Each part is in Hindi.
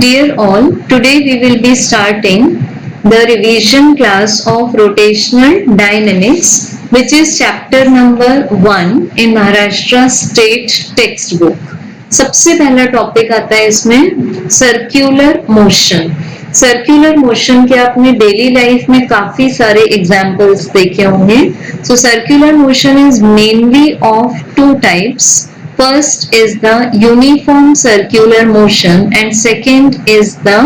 Dear all, today we will be starting the revision class of rotational dynamics, which is chapter number 1 in Maharashtra State textbook. सबसे पहला टॉपिक आता है इसमें सर्क्यूलर मोशन. सर्क्यूलर मोशन के आपने डेली लाइफ में काफी सारे एग्जाम्पल्स देखे होंगे. So circular motion is mainly of two types. First is the uniform circular motion and second is the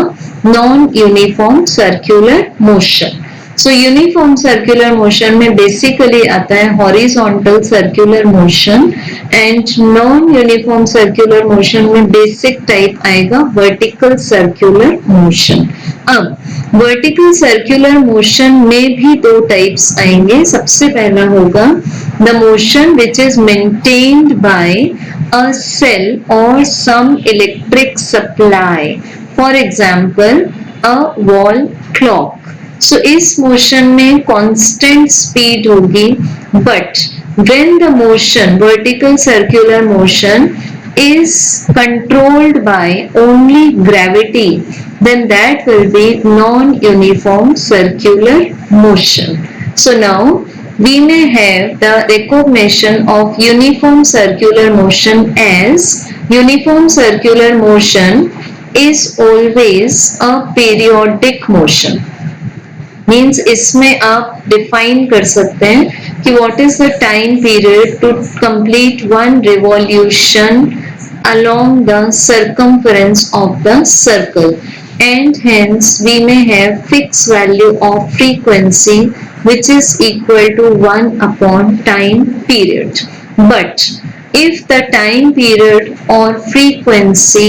non-uniform circular motion. So uniform circular motion में basically आता है horizontal circular motion and non-uniform circular motion में basic type आएगा vertical circular motion. अब वर्टिकल सर्कुलर मोशन में भी दो टाइप्स आएंगे. सबसे पहला होगा the motion which is maintained by a cell or some electric supply. For example a wall clock. So इस मोशन में कांस्टेंट स्पीड होगी, but when the motion vertical circular motion is controlled by only gravity, then that will be non-uniform circular motion. So now we may have the recognition of uniform circular motion as uniform circular motion is always a periodic motion. Means इसमें आप डिफाइन कर सकते हैं कि what is the time period to complete one revolution along the circumference of the circle, and hence we may have fixed value of frequency which is equal to 1 upon time period. But if the time period or frequency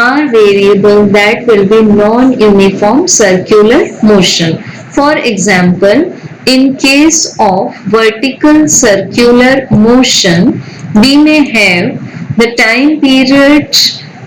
are variable, that will be non-uniform circular motion. For example, in case of vertical circular motion, we may have the time period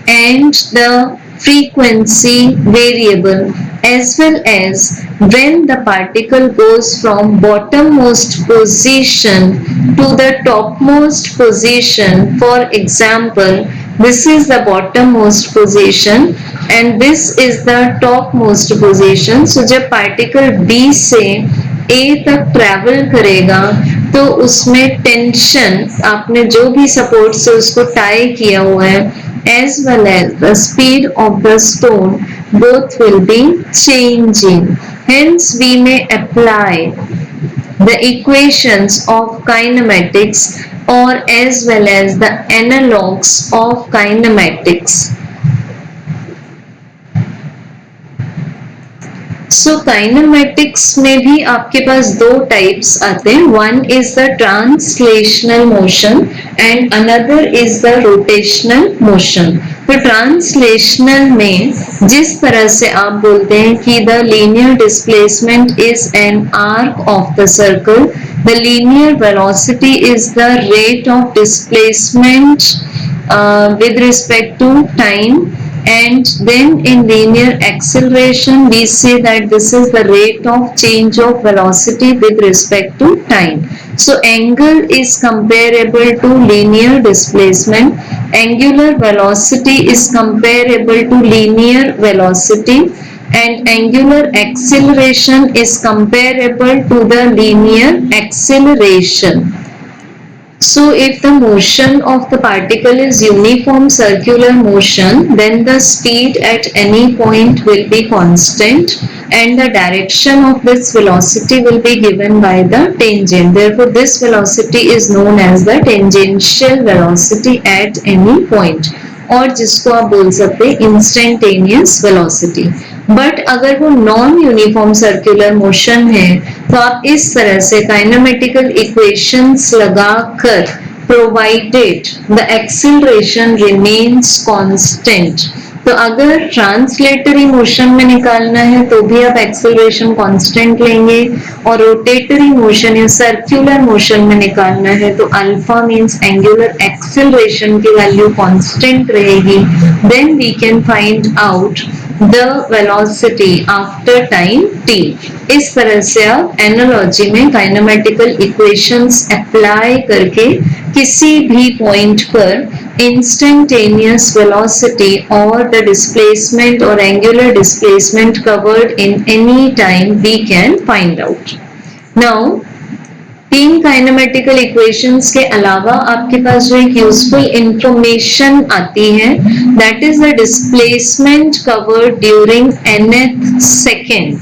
and the frequency variable, as well as when the particle goes from bottommost position to the topmost position. For example, this is the bottommost position and this is the topmost position. So जब particle B से A तक ट्रैवल करेगा तो उसमें टेंशन आपने जो भी सपोर्ट से उसको टाई किया हुआ है, as well as the speed of the stone, both will be changing. Hence we may apply the equations of kinematics or as well as the analogues of kinematics. So kinematics में भी आपके पास दो टाइप्स आते हैं. One is the translational motion and another is the rotational motion. तो ट्रांसलेशनल में जिस तरह से आप बोलते हैं कि the linear displacement is an arc of the circle, the linear velocity is the rate of displacement with respect to time, and then in linear acceleration we say that this is the rate of change of velocity with respect to time. So angle is comparable to linear displacement, angular velocity is comparable to linear velocity, and angular acceleration is comparable to the linear acceleration. So if the motion of the particle is uniform circular motion, then the speed at any point will be constant and the direction of this velocity will be given by the tangent. Therefore, this velocity is known as the tangential velocity at any point, और जिसको आप बोल सकते हैं इंस्टेंटेनियस वेलोसिटी. बट अगर वो नॉन यूनिफॉर्म सर्कुलर मोशन है तो आप इस तरह से काइनेमेटिकल इक्वेशंस लगाकर provided the acceleration remains constant. तो अगर ट्रांसलेटरी मोशन में निकालना है तो भी आप एक्सेलरेशन कांस्टेंट लेंगे, और रोटेटरी मोशन या सर्कुलर मोशन में निकालना है तो अल्फा मींस एंगुलर एक्सेलरेशन की वैल्यू कांस्टेंट रहेगी. Then we can find out the velocity after time t. इस तरह से आप एनालॉजी में काइनेमेटिकल इक्वेशंस अप्लाई करके किसी भी पॉइंट पर instantaneous velocity or the displacement or angular displacement covered in any time we can find out. Now तीन काइनेमेटिकल इक्वेशंस के अलावा आपके पास जो एक यूजफुल इंफॉर्मेशन आती है that is the displacement covered during nth second.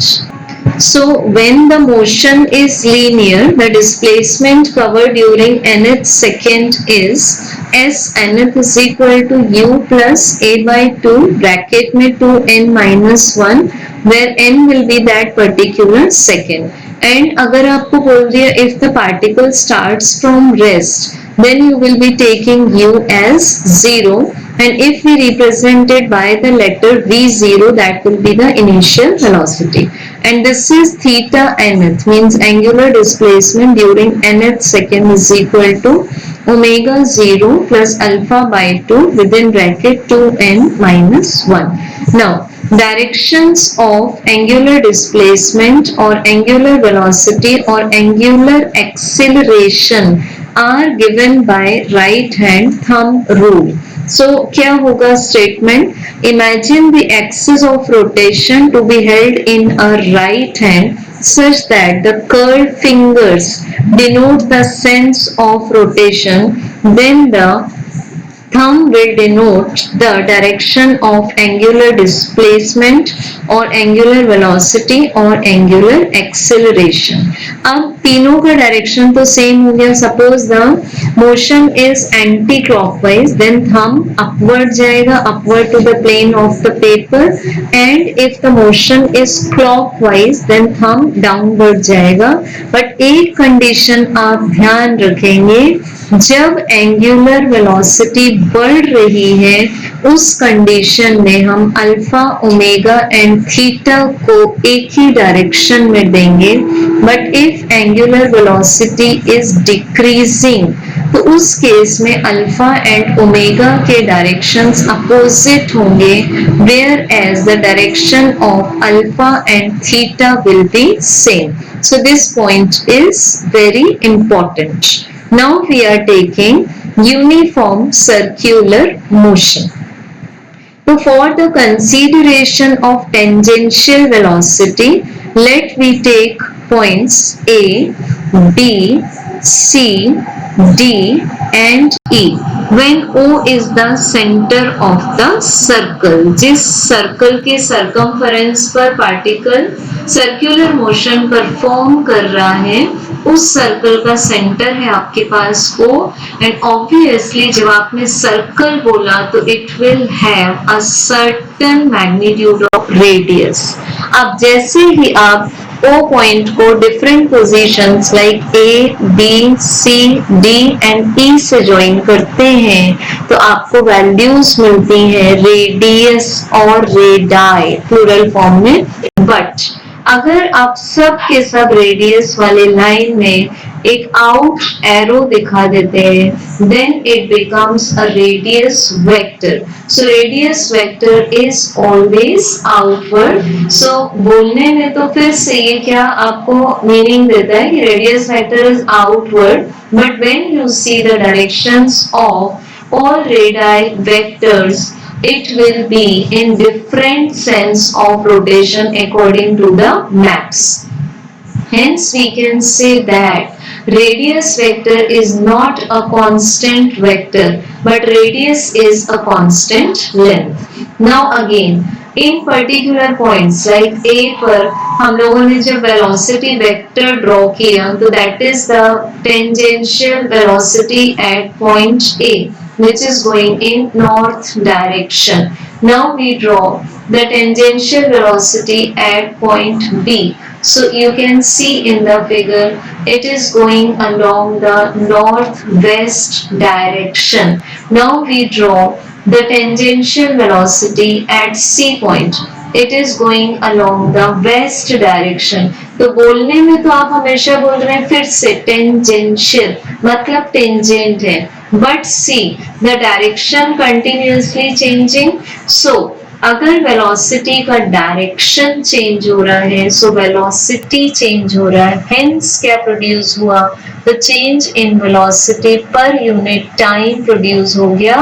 So when the motion is linear, the displacement covered during nth second is s nth is equal to u plus a by 2 bracket में 2n minus 1 where n will be that particular second. And अगर आपको बोल दिया if the particle starts from rest then you will be taking u as 0 and if we represent it by the letter v0 that will be the initial velocity. And this is theta nth means angular displacement during nth second is equal to omega 0 plus alpha by 2 within bracket 2n minus 1. Now directions of angular displacement or angular velocity or angular acceleration are given by right hand thumb rule. So क्या होगा statement? Imagine the axis of rotation to be held in a right hand such that the curled fingers denote the sense of rotation, then the thumb will denote the direction of angular displacement or angular velocity or angular acceleration. अब तीनों का डायरेक्शन तो सेम हो गया. Suppose the motion is anticlockwise then thumb upward जाएगा, upward to the plane of the paper. And if the motion is clockwise then thumb downward जाएगा. बट एक कंडीशन आप ध्यान रखेंगे, जब एंगुलर वेलोसिटी बढ़ रही है उस कंडीशन में हम अल्फा ओमेगा एंड थीटा को एक ही डायरेक्शन में देंगे. But if angular velocity is decreasing तो उस केस में अल्फा एंड ओमेगा के डायरेक्शंस अपोजिट होंगे, whereas the direction of alpha and theta will be same. So this point is very important. Now we are taking uniform circular motion. So for the consideration of tangential velocity, let me take points A, B, C, D and E. When O is the center of the circle, जिस सर्कल के circumference पर पार्टिकल सर्कुलर मोशन परफॉर्म कर रहा है उस सर्कल का सेंटर है आपके पास O. एंड ऑब्वियसली जब आपने सर्कल बोला तो it will have a certain magnitude of radius. अब जैसे ही आप O पॉइंट को different positions like A, B, C, D and E से ज्वाइन करते हैं तो आपको वैल्यूज मिलती हैं रेडियस और रेडाई प्लूरल फॉर्म में. बट अगर आप सब के सब रेडियस वाले लाइन में एक आउट एरो दिखा देते हैं then it becomes a radius vector. So radius vector is always outward. So बोलने में तो फिर से ये क्या आपको मीनिंग देता है कि radius vector is outward, but when you see the directions of all radii vectors it will be in different sense of rotation according to the maps. Hence we can say that radius vector is not a constant vector but radius is a constant length. Now again in particular points like A पर हम लोगों ने जब velocity vector draw किया तो that is the tangential velocity at point A which is going in north direction. Now we draw the tangential velocity at point B. So you can see in the figure it is going along the northwest direction. Now we draw the tangential velocity at C point. It is going along the west direction. तो बोलने में तो आप हमेशा बोल रहे हैं फिर से टेंजेंशियल मतलब टेंजेंट है, but see the direction continuously changing. So अगर वेलोसिटी का डायरेक्शन चेंज हो रहा है, सो वेलोसिटी चेंज हो रहा है, हेंस क्या प्रोड्यूस हुआ, the change in velocity per unit time produce हो गया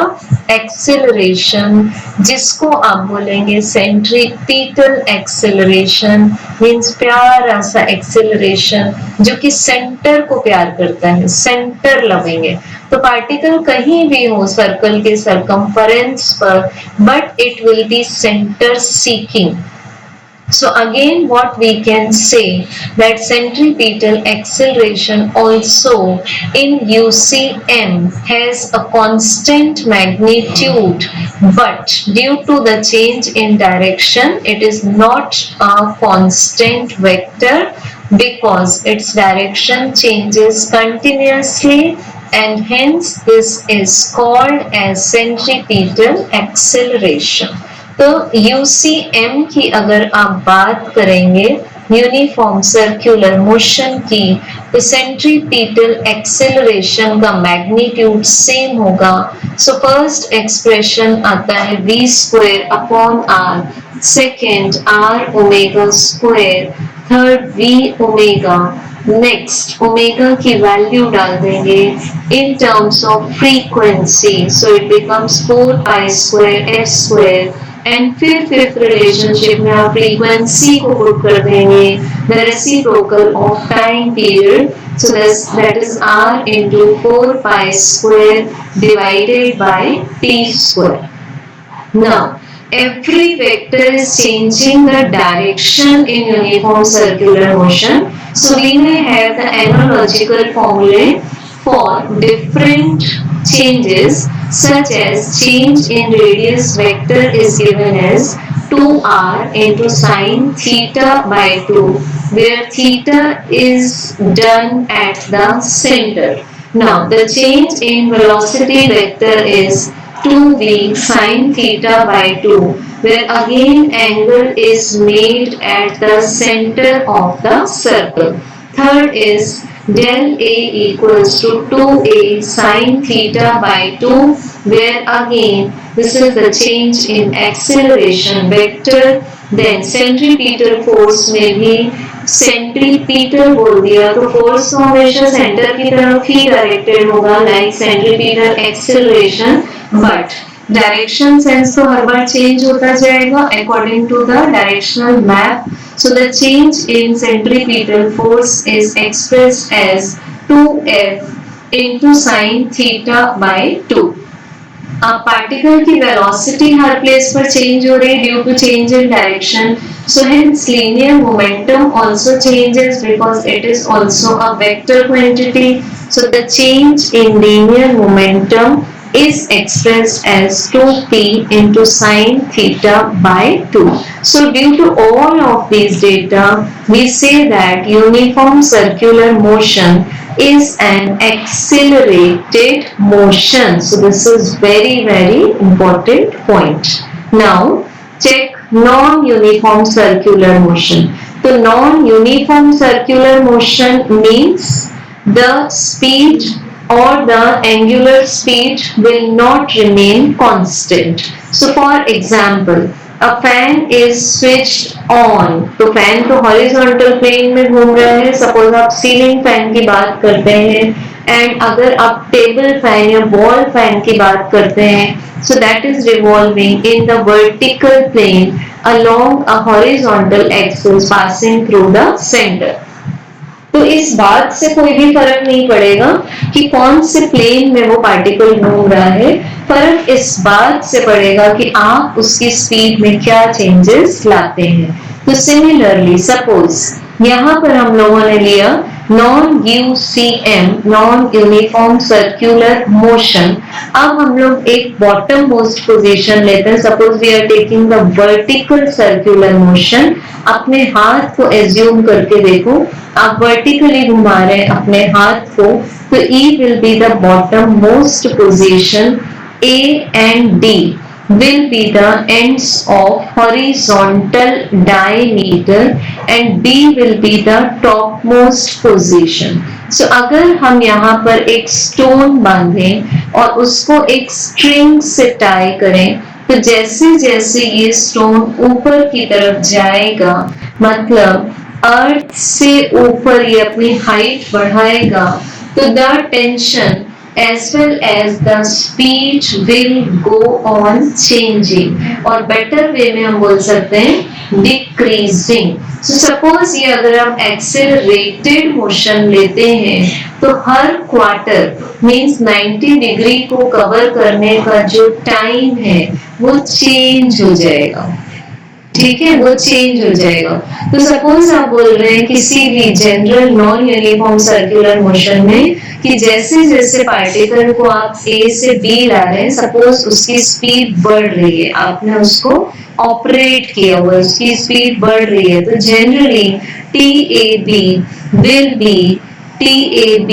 एक्सेलरेशन, जिसको आप बोलेंगे सेंट्रीपिटल एक्सेलरेशन, मीन्स प्यारा सा एक्सेलरेशन जो कि सेंटर को प्यार करता है, सेंटर लवेंगे। तो पार्टिकल कहीं भी हो सर्कल के सरकमफरेंस पर, but it will be center seeking. So again what we can say that centripetal acceleration also in UCM has a constant magnitude, but due to the change in direction it is not a constant vector because its direction changes continuously, and hence this is called as centripetal acceleration. तो UCM की अगर आप बात करेंगे यूनिफॉर्म सर्कुलर मोशन की, तो सेंट्रीपिटल एक्सेलरेशन का मैग्नीट्यूड सेम होगा। सो फर्स्ट एक्सप्रेशन आता है v square upon r, second r omega square, third v omega. Next omega की वैल्यू डाल देंगे in terms of frequency, so it becomes 4 pi square F square, and फिर फिफ्थ रिलेशनशिप में आप फ्रीक्वेंसी को पुट कर देंगे the reciprocal of time period, so that is r into 4 pi square divided by t square. Now every vector is changing the direction in uniform circular motion, so we may have the analogical formulae for different changes, such as change in radius vector is given as 2r into sine theta by 2, where theta is done at the center. Now the change in velocity vector is 2v sine theta by 2, where again angle is made at the center of the circle. Third is del A equals to 2a sine theta by 2, where again this is the change in acceleration vector. Then centripetal force में भी सेंट्रीपिटल बोल दिया तो फोर्स तो हमेशा सेंटर की तरफ ही डायरेक्टेड होगा, like centripetal acceleration, but direction sense तो हर बार चेंज होता जाएगा according to the directional map. So the change in centripetal force is expressed as 2f into sine theta by 2. Particle की वेलोसिटी हर प्लेस पर चेंज हो रही है due to change in direction, so hence linear momentum also changes because it is also a vector quantity. So the change in linear momentum is expressed as 2p into sine theta by 2. So due to all of these data, we say that uniform circular motion is an accelerated motion. So this is very important point. Now check non-uniform circular motion. So non-uniform circular motion means the speed or the angular speed will not remain constant. So for example, a fan is switched on, तो फैन तो हॉरिजॉन्टल प्लेन में घूम रहा है, सपोज आप सीलिंग फैन की बात करते हैं, एंड अगर आप टेबल फैन या वॉल फैन की बात करते हैं, so that is revolving in the vertical plane along a horizontal axis passing through the center. तो इस बात से कोई भी फर्क नहीं पड़ेगा कि कौन से प्लेन में वो पार्टिकल घूम रहा है, फर्क इस बात से पड़ेगा कि आप उसकी स्पीड में क्या चेंजेस लाते हैं. तो सिमिलरली सपोज यहाँ पर हम लोगों ने लिया non UCM non uniform circular motion. अब हम लोग एक बॉटम मोस्ट पोजीशन लेते हैं, suppose we are taking the vertical circular motion. अपने हाथ को एज्यूम करके देखो, आप वर्टिकली घुमा रहे हैं अपने हाथ को, तो E will be the bottom most position, A and D will be the ends of horizontal diameter and B will be the topmost position. So अगर हम यहाँ पर एक स्टोन बांधें और उसको एक स्ट्रिंग से टाई करें, तो जैसे जैसे ये स्टोन ऊपर की तरफ जाएगा, मतलब अर्थ से ऊपर ये अपनी हाइट बढ़ाएगा, तो the tension as well as the speed will go on changing, और बेटर वे में हम बोल सकते हैं decreasing. So suppose ये अगर हम accelerated motion लेते हैं, तो हर क्वार्टर मीन्स 90 डिग्री को कवर करने का जो टाइम है वो चेंज हो जाएगा, ठीक है, वो चेंज हो जाएगा. तो सपोज आप बोल रहे हैं किसी भी general non uniform circular motion में कि जैसे जैसे पार्टिकल को आप ए से बी ला रहे हैं, सपोज उसकी स्पीड बढ़ रही है, आपने उसको ऑपरेट किया हुआ, उसकी स्पीड बढ़ रही है, तो generally TAB will be TAB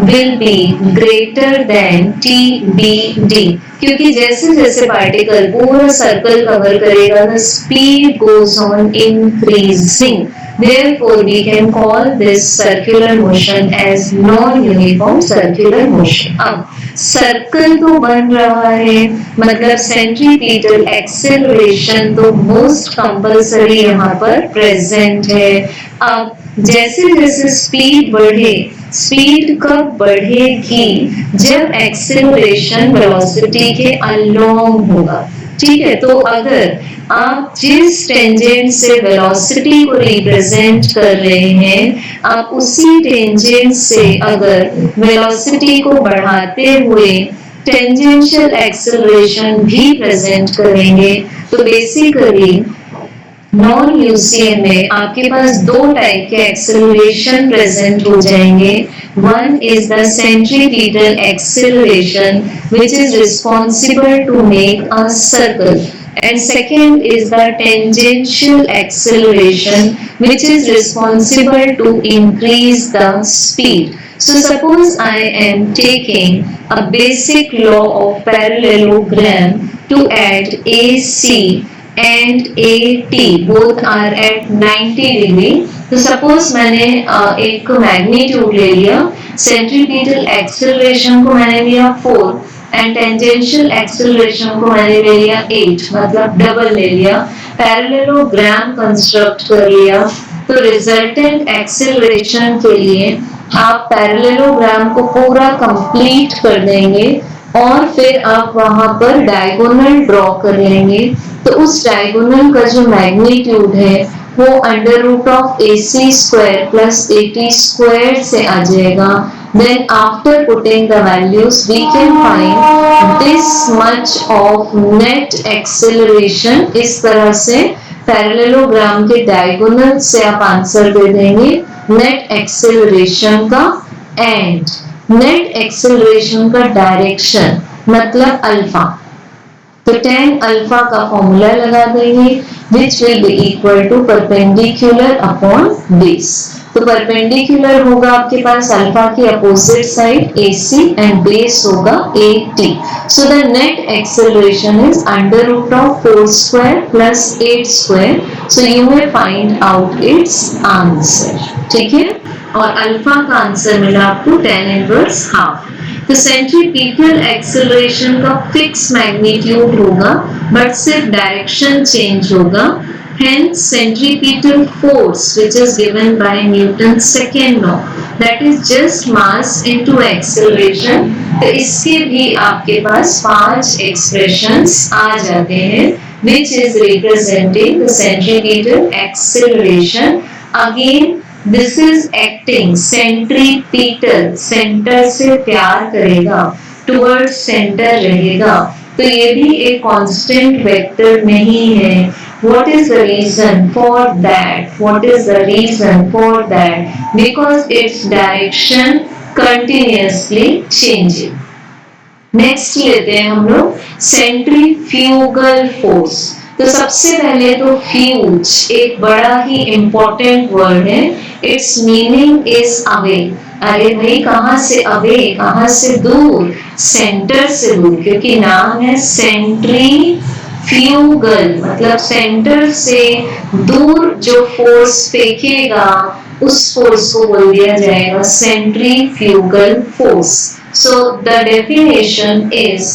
will be greater than TBD, क्योंकि जैसे जैसे पार्टिकल पूरा सर्कल कवर करेगा, the speed goes on increasing. Therefore, we can call this circular motion as non-uniform circular motion. अब सर्कल तो बन रहा है, मतलब सेंट्रीपिटल एक्सेलरेशन तो मोस्ट कंपल्सरी यहाँ पर प्रेजेंट है. अब जैसे जैसे स्पीड बढ़े, स्पीड कब बढ़ेगी, जब एक्सेलरेशन वेलोसिटी के अलोंग होगा, ठीक है. तो अगर आप जिस टेंजेंट से वेलोसिटी को रिप्रेजेंट कर रहे हैं, आप उसी टेंजेंट से अगर वेलोसिटी को बढ़ाते हुए टेंजेंशियल एक्सेलरेशन भी प्रेजेंट करेंगे, तो बेसिकली नॉन यूसीएम में आपके पास दो टाइप के एक्सेलरेशन प्रेजेंट हो जाएंगे. One is the centripetal acceleration which is responsible to make a circle, and second is the tangential acceleration which is responsible to increase the speed. So suppose I am taking a basic law of parallelogram to add AC and AT, both are at 90 degree. तो suppose मैंने एक मैग्नीट्यूड ले लिया, सेंट्रीपिटल एक्सेलरेशन को मैंने लिया 4 एंड टेंजेंशियल एक्सेलरेशन को मैंने ले लिया 8, मतलब डबल ले लिया, पैरेललोग्राम कंस्ट्रक्ट कर लिया. तो रिजल्टेंट एक्सेलरेशन के लिए आप पैरेललोग्राम को पूरा कंप्लीट कर देंगे और फिर आप वहां पर डायगोनल ड्रॉ कर लेंगे. तो उस डायगोनल का जो मैग्नीट्यूड है वो under root of AC square plus AT square से आ जाएगा. Then after putting the values, we can find this much of net acceleration. इस तरह से पैरेललोग्राम के डायगोनल से आप आंसर दे देंगे नेट एक्सेलरेशन का, एंड नेट एक्सेलरेशन का डायरेक्शन मतलब अल्फा. तो tan अल्फा का फॉर्मूला लगा देंगे which will be equal to perpendicular upon base. तो परपेंडिकुलर होगा आपके पास अल्फा की opposite side AC and base होगा AT. So the net acceleration is under root of 4 square plus 8 square. So you may find out its answer, ठीक है. और अल्फा का आंसर मिला आपको tan इनवर्स हाफ. तो सेंट्रीपिटल एक्सेलरेशन का फिक्स मैग्नीट्यूड होगा, बट सिर्फ डायरेक्शन चेंज होगा. Hence, centripetal force, which is given by Newton's second law, that is just mass into acceleration. तो इसके भी आपके पास 5 expressions आ जाते हैं, which is representing the centripetal acceleration. Again, this is acting centripetal, center से प्यार करेगा, towards center रहेगा. तो ये भी एक कांस्टेंट वेक्टर नहीं है. What is the reason for that? What is the reason for that? Because its direction continuously changing. Next लेते हैं हम लोग सेंट्रीफ्यूगल फोर्स. तो सबसे पहले तो फ्यूज एक बड़ा ही इंपॉर्टेंट वर्ड है. It's meaning is away. अरे भाई कहाँ से अवे, कहाँ से दूर, सेंटर से दूर, क्योंकि नाम है सेंट्री फ्यूगल, मतलब सेंटर से दूर जो फोर्स फेंकेगा उस फोर्स को बोल दिया जाएगा centrifugal force. So the definition is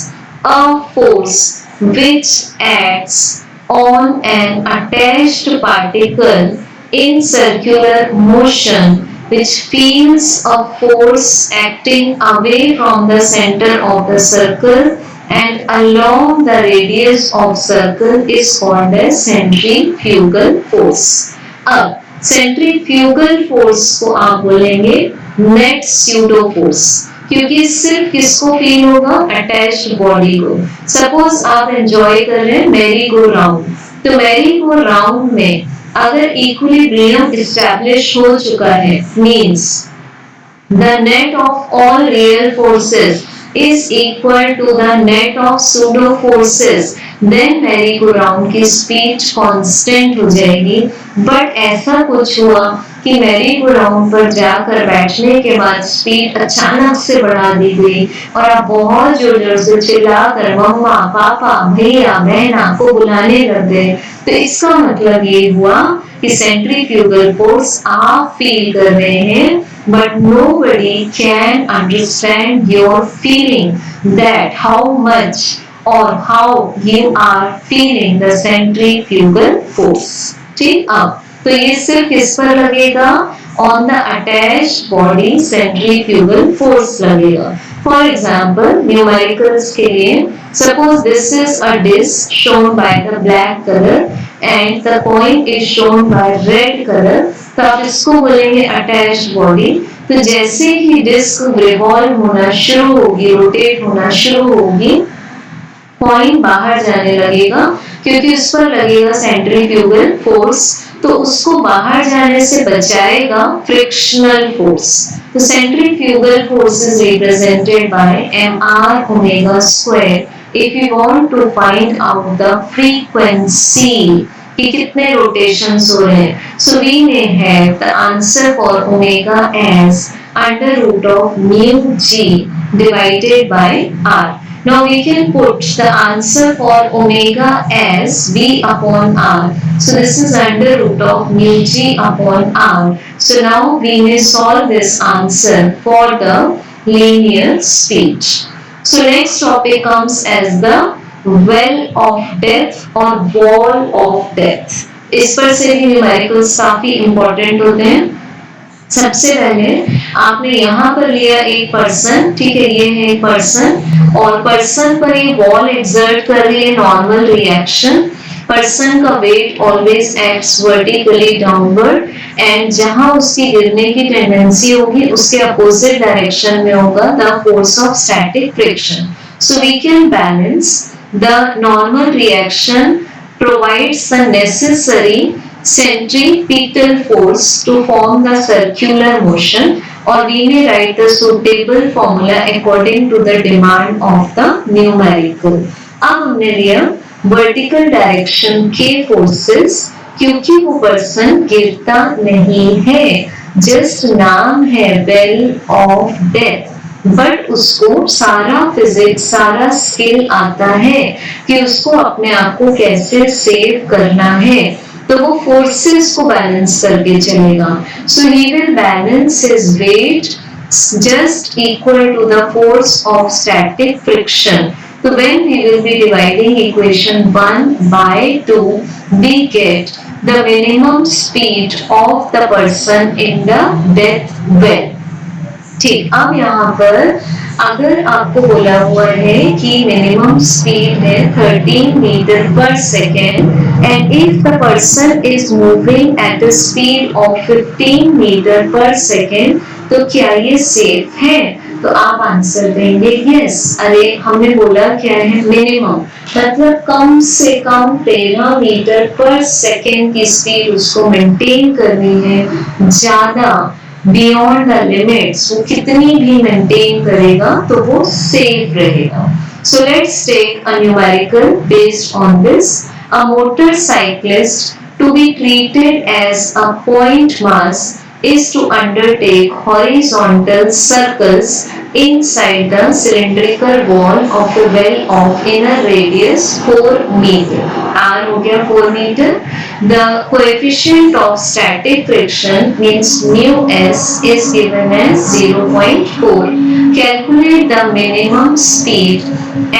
a force which acts on an attached particle in circular motion, which feels a force acting away from the center of the circle and along the radius of circle is called as centrifugal force. अब सेंट्रीफ्यूगल फोर्स को आप बोलेंगे नेट स्यूडो फोर्स, क्योंकि सिर्फ किसको फील होगा, अटैच्ड बॉडी को। सपोज आप एंजॉय कर रहे हैं मैरी गो राउंड, तो मैरी गो राउंड में अगर इक्विलिब्रियम एस्टैब्लिश हो चुका है, means the net of all real forces is equal to the net of pseudo forces, then merry go round की स्पीड कांस्टेंट हो जाएगी। बट ऐसा कुछ हुआ कि मैरी गो राउंड पर जाकर बैठने के बाद स्पीड अचानक से बढ़ा दी गई और आप बहुत जोर जोर से चिल्लाकर मम्मा पापा भैया बहना को बुलाने लग गए, तो इसका मतलब ये हुआ कि सेंट्रीफ्यूगल फोर्स आप फील कर रहे हैं, but nobody can understand your feeling that how much or how you are feeling the centrifugal force. ठीक, अब तो ये सिर्फ किस पर लगेगा, on the attached body centrifugal force लगेगा। For example, numericals के लिए suppose this is a disc shown by the black color and the coin is shown by red color, तो आप इसको बोलेंगे अटैच्ड बॉडी। तो जैसे ही डिस्क रिवॉल्व होना शुरू होगी, रोटेट होना शुरू होगी, कॉइन बाहर जाने लगेगा क्योंकि उस पर लगेगा सेंट्रीफ्यूगल फोर्स, तो उसको बाहर जाने से बचाएगा फ्रिक्शनल फोर्स। तो centrifugal force is represented by mr omega square. If you want to find out the frequency कि कितने रोटेशंस हो रहे हैं, so we may have the answer for omega as under root of mu g divided by r. Now we can put the answer for omega as V upon R. So this is under root of mu G upon R. So now we may solve this answer for the linear speech. So next topic comes as the well of death or wall of death. इस पर से भी न्यूमेरिकल्स काफी इंपॉर्टेंट होते हैं। सबसे पहले आपने यहाँ पर लिया एक पर्सन, ठीक है, ये है एक पर्सन और पर्सन पर ये वॉल एक्सर्ट कर रही है नॉर्मल रिएक्शन। पर्सन का weight always acts vertically downward and जहां उसकी गिरने की टेंडेंसी होगी उसके अपोजिट डायरेक्शन में होगा the force of static friction. So we can balance the normal reaction provides the necessary centripetal force to form the circular motion, or we may write the suitable formula according to the demand of the numerical. अब हमने लिया वर्टिकल डायरेक्शन के फोर्सेस, क्योंकि वो पर्सन गिरता नहीं है, जस्ट नाम है वेल ऑफ डेथ, बट उसको सारा फिजिक्स सारा स्किल आता है कि उसको अपने आप को कैसे सेव करना है, तो वो फोर्सेस को बैलेंस करके चलेगा। So he will balance his weight just equal to the force of static friction. So when we will be dividing equation 1 by 2, we get the minimum speed of the person in the death well. ठीक, अब यहाँ पर अगर आपको बोला हुआ है कि मिनिमम स्पीड है 13 metre per second and if the person is moving at the speed of 15 metre per second, तो क्या ये सेफ है? तो आप आंसर देंगे यस। अरे हमने बोला क्या है, मिनिमम मतलब कम से कम 13 मीटर पर सेकेंड की स्पीड उसको मेंटेन करनी है, ज्यादा बियॉन्ड द लिमिट्स वो कितनी भी मेंटेन करेगा तो वो सेफ रहेगा। So let's take a numerical based on this. A motorcyclist to be treated as a point mass is to undertake horizontal circles inside the cylindrical wall of a well of inner radius 4 meter. R हो गया 4 meter. The coefficient of static friction means mu s is given as 0.4. Calculate the minimum speed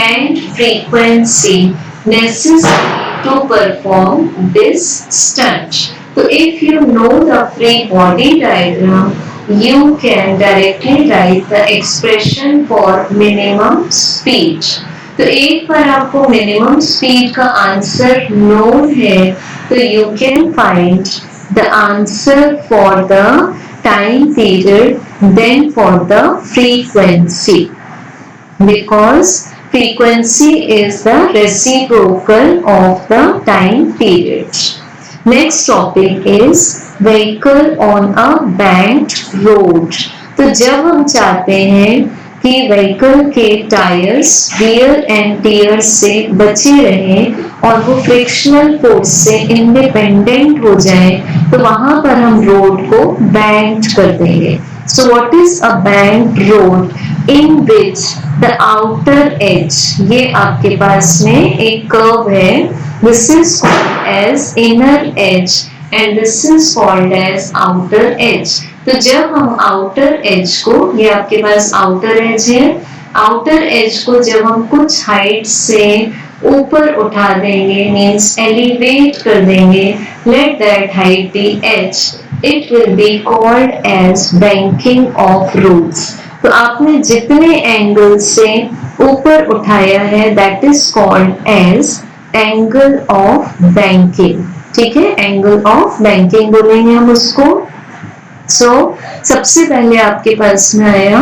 and frequency necessary to perform this stunt. So if you know the free body diagram, you can directly write the expression for minimum speed. तो एक बार आपको मिनिमम स्पीड का आंसर नोन है तो you can find the answer for the time period then for the frequency, because frequency is the reciprocal of the time period. Next topic is vehicle on a banked road. तो जब हम चाहते हैं कि व्हीकल के टायर्स वियर एंड टियर से बचे रहें और वो फ्रिक्शनल फोर्स से इंडिपेंडेंट हो जाए, तो वहां पर हम रोड को बैंक्ड कर देंगे. So what is a banked road? In which the outer edge, ये आपके पास में एक कर्व है, this is called as inner edge and this is called as outer edge. तो जब हम आउटर एज को, ये आपके पास आउटर एज है, आउटर एज को जब हम कुछ हाइट से ऊपर उठा देंगे, मीन्स एलिवेट कर देंगे, let that height be h, it will be called as banking of roads. तो आपने जितने एंगल से ऊपर उठाया है that is called as angle of banking. ठीक है, एंगल ऑफ बैंकिंग बोलेंगे हम उसको. सबसे पहले आपके पास में आया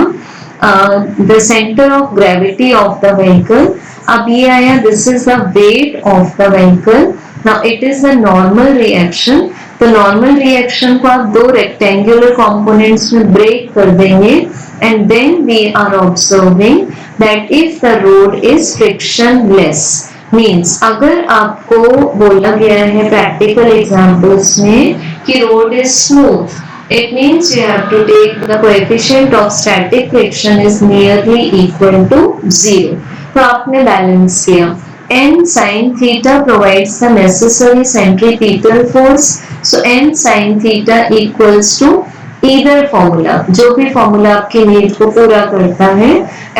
the centre of gravity of the vehicle. अब ये आया this is the weight of the vehicle. Now it is the normal reaction. तो नॉर्मल रिएक्शन को आप दो रेक्टेंगुलर कंपोनेंट्स में ब्रेक कर देंगे and then we are observing that if the road is frictionless, means अगर आपको बोला गया है प्रैक्टिकल एग्जांपल्स में कि road is smooth, it means you have to take the coefficient of static friction is nearly equal to 0. तो आपने बैलेंस किया. n sin theta provides the necessary centripetal force. So n sin theta equals to either formula, जो भी फॉर्मूला आपकी नीड को पूरा करता है,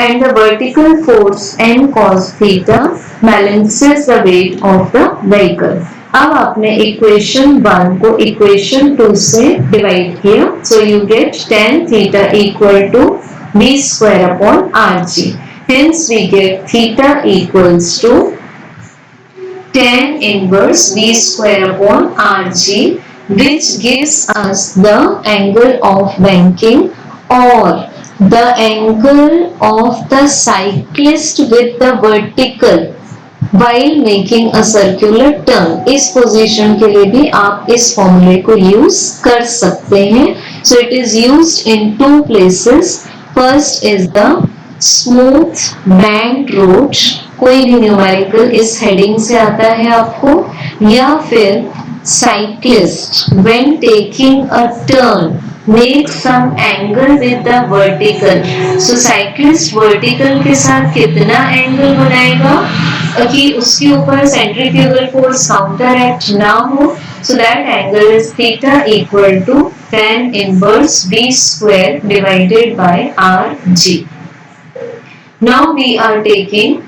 and the vertical force n cos theta balances the weight of the vehicle. अब आपने इक्वेशन 1 को इक्वेशन 2 से डिवाइड किया, so you get tan theta equal to b square upon rg. Hence we get theta equals to tan inverse b square upon rg, which gives us the angle of banking or the angle of the cyclist with the vertical while making a circular turn. इस पोजीशन के लिए भी आप इस फॉर्मूले को यूज कर सकते हैं. So it is used in two places. First is the smooth banked road, कोई भी न्यूमेरिकल इस हेडिंग से आता है आपको, या फिर cyclist when taking a turn make some angle with the vertical. So cyclist vertical के साथ कितना एंगल बनाएगा कि उसके ऊपर सेंट्रीफ्यूगल फोर्स काउंटर एक्ट ना हो. So that angle is theta equal to tan inverse b square divided by rg. Now we are taking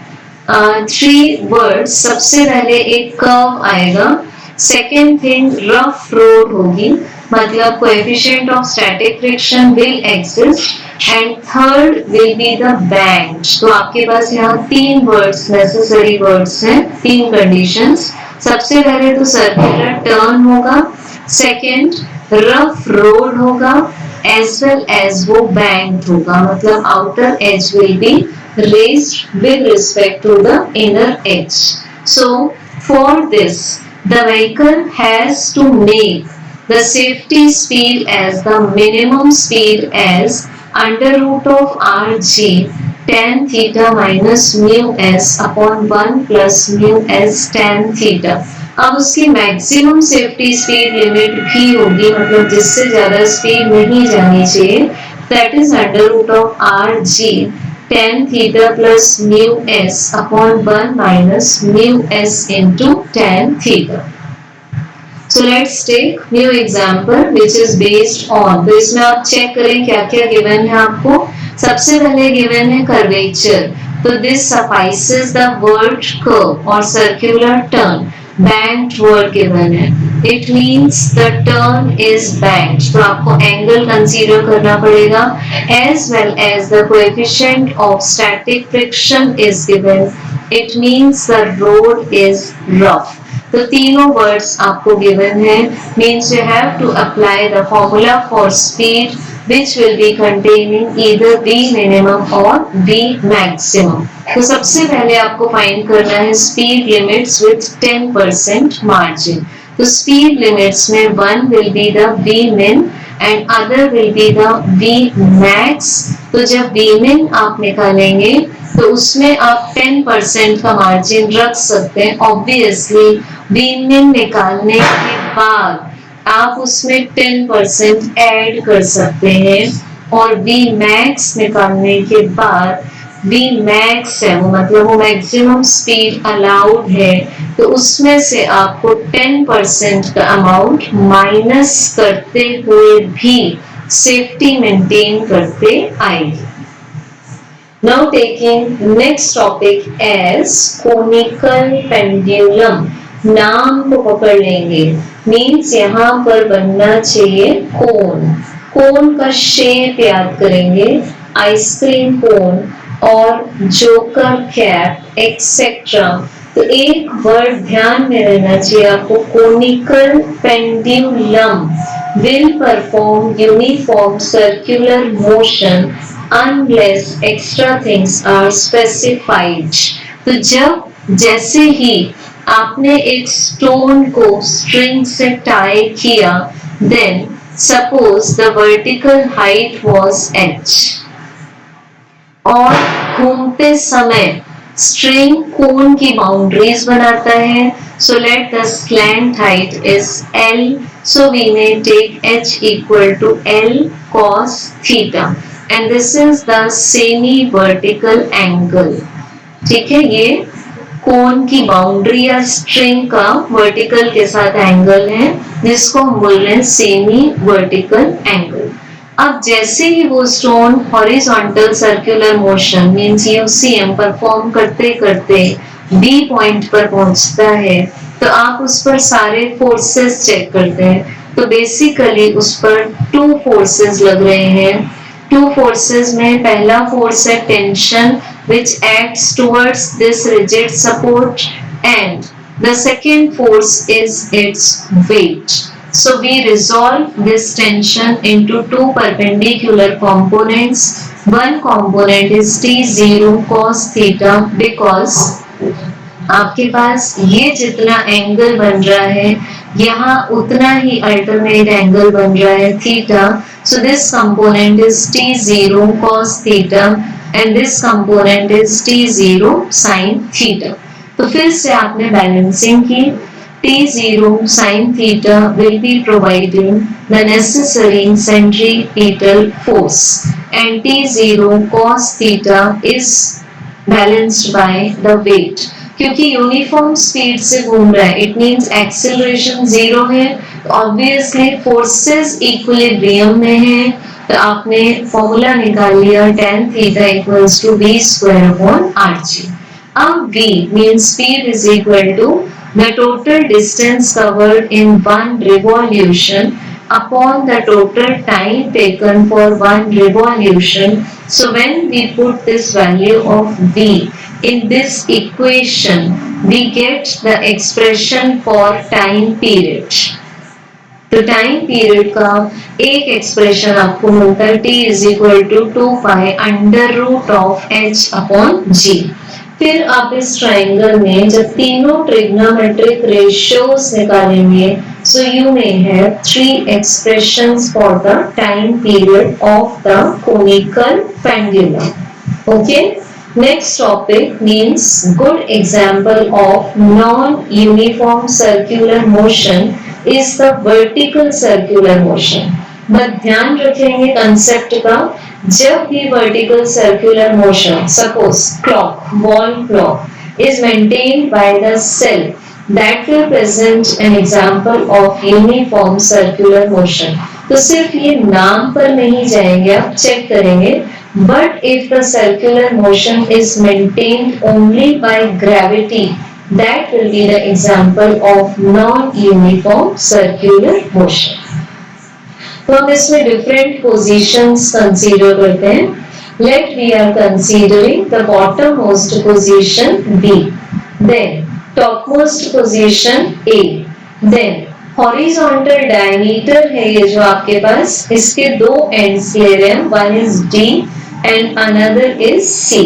three words. सबसे पहले एक कर्व आएगा, सेकेंड थिंग रफ रोड होगी, मतलब coefficient of static friction will exist, and third will be the banked. तो आपके पास यहाँ तीन वर्ड्स नेसेसरी वर्ड्स हैं, तीन कंडीशंस. सबसे पहले तो सर्कुलर टर्न होगा, सेकंड रफ रोड होगा, एज वेल एज वो बैंक्ड होगा, मतलब outer edge will be raised with respect to the inner edge. So for this the vehicle has to make the safety speed as the minimum speed as under root of rg tan theta minus mu s upon 1 plus mu s tan theta. अब उसकी मैक्सिमम सेफ्टी स्पीड लिमिट भी होगी, मतलब जिससे ज्यादा स्पीड नहीं जानी चाहिए, that is under root of rg tan theta plus mu s upon 1 minus mu s into tan theta. So let's take new example which is based on, तो इसमें आप चेक करें क्या क्या गिवन है आपको. सबसे पहले गिवन है कर्वेचर. तो this suffices the word curve or circular turn. Banked word given है, it means the turn is banked. तो आपको angle consider करना पड़ेगा, as well as the coefficient of static friction is given. It means the road is rough. तो तीनों वर्ड्स आपको गिवन है, means you have to apply the formula for speed which will be containing either V minimum or V maximum. तो सबसे पहले आपको फाइंड करना है स्पीड लिमिट्स विथ 10% मार्जिन. तो स्पीड लिमिट्स में one will be the V min and other will be the V max. तो जब V min आप निकालेंगे तो उसमें आप 10% का मार्जिन रख सकते हैं. ऑब्वियसली V min निकालने के बाद आप उसमें 10% ऐड कर सकते हैं और V max निकालने के बाद V max है, वो मतलब वो मैक्सिमम स्पीड अलाउड है, तो उसमें से आपको 10% का अमाउंट माइनस करते हुए भी सेफ्टी मेंटेन करते आएगी. Now taking next topic as conical pendulum. नाम को पकड़ लेंगे, मीन्स यहाँ पर बनना चाहिए कोन. कोन का शेप याद करेंगे, आइसक्रीम कोन और जोकर कैप एक्सेट्रा. तो एक वर्ड ध्यान में रहना चाहिए आपको, conical pendulum will perform uniform circular motion unless extra things are specified. तो जब जैसे ही आपने एक स्टोन को स्ट्रिंग से टाई किया, then suppose the vertical height was h और घूमते समय स्ट्रिंग कोन की बाउंड्रीज बनाता है. So let the slant height is L. So we may take h equal to L cos theta and this is the semi-vertical angle. ठीक है, ये कोन की बाउंड्री या स्ट्रिंग का वर्टिकल के साथ एंगल है जिसको हम बोल रहे हैं सेमी वर्टिकल एंगल. अब जैसे ही वो stone horizontal circular motion means UCM perform करते करते बी पॉइंट पर पहुंचता है, तो आप उस पर सारे फोर्सेस चेक करते हैं. तो बेसिकली उस पर टू फोर्सेस लग रहे हैं. टू फोर्सेस में पहला फोर्स है tension which acts towards this rigid support and the second force is its weight. So we resolve this tension into two perpendicular components. One component is T0 cos theta because आपके पास ये जितना एंगल बन रहा है यहाँ उतना ही अल्टरनेट एंगल बन रहा है theta. So this component is T0 cos theta and this component is T0 sin theta. तो फिर से आपने बैलेंसिंग की. T0 sin theta will be providing the necessary centripetal force and T0 cos theta is balanced by the weight. क्योंकि यूनिफॉर्म स्पीड से घूम रहा है, इट मींस एक्सेलरेशन जीरो है, तो ऑब्वियसली फोर्सेस इक्विलिब्रियम में है. तो आपने फॉर्मूला निकाल लिया tan theta equals to v square upon rg. अब v means speed is equal to the total distance covered in one revolution upon the total time taken for one revolution. So when we put this value of v in this equation, we get the expression for time period. तो टाइम पीरियड का एक एक्सप्रेशन आपको मिलता है t is equal to 2 pi under root of h upon g. फिर आप इस ट्राइंगल में जब तीनों ट्रिग्नोमेट्रिक रेशियोज निकालेंगे, so you may have three expressions for the time period of the conical pendulum. Okay. Next topic means good example of non-uniform circular motion is the vertical circular motion. बस ध्यान रखेंगे कंसेप्ट का, जब भी vertical circular motion, suppose clock, wall clock is maintained by the cell, that will present an example of uniform circular motion. तो सिर्फ ये नाम पर नहीं जाएंगे, आप चेक करेंगे But if the circular motion is maintained only by gravity, that will be the example of non-uniform circular motion. तो हम इसमें डिफरेंट पोजीशंस कंसीडर करते हैं। Let we are considering the bottom most position B, then top most position A, then horizontal diameter है ये जो आपके पास, इसके दो एंड्स ले रहे हैं, one is D and another is C.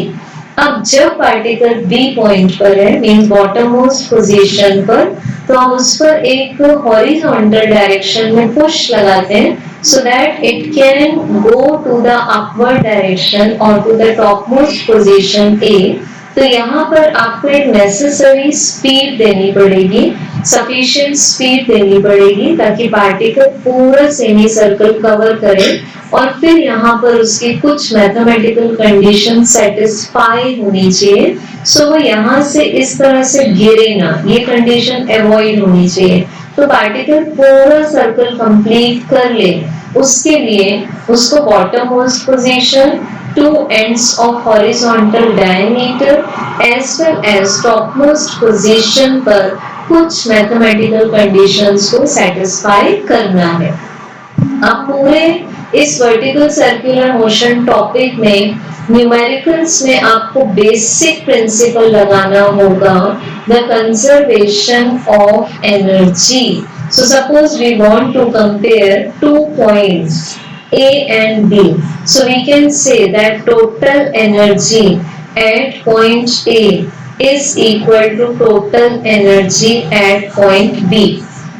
अब जब पार्टिकल बी पॉइंट पर है, मींस बॉटम मोस्ट पोजीशन पर, तो हम उस पर एक हॉरिजॉन्टल डायरेक्शन में पुश लगाते हैं so that it can go to the upward direction or to the topmost position A। तो यहाँ पर आपको एक नेसेसरी स्पीड देनी पड़ेगी, सफिशिएंट स्पीड देनी पड़ेगी ताकि पार्टिकल पूरा सेमी सर्कल कवर करे, और फिर यहाँ पर उसकी कुछ मैथमेटिकल कंडीशन सेटिस्फाई होनी चाहिए। सो वो यहाँ से इस तरह से गिरे ना, ये कंडीशन अवॉइड होनी चाहिए। तो पार्टिकल पूरा सर्कल कंप्लीट कर ले, उसके लिए उसको bottom most position, two ends of horizontal diameter as well as top most position पर कुछ मैथमेटिकल कंडीशंस को सेटिस्फाई करना है। अब पूरे इस वर्टिकल सर्कुलर मोशन टॉपिक में न्यूमेरिकल्स में आपको बेसिक प्रिंसिपल लगाना होगा, the conservation of energy. So suppose we want to compare 2 points A and B. So we can say that total energy at point A is equal to total energy at point B.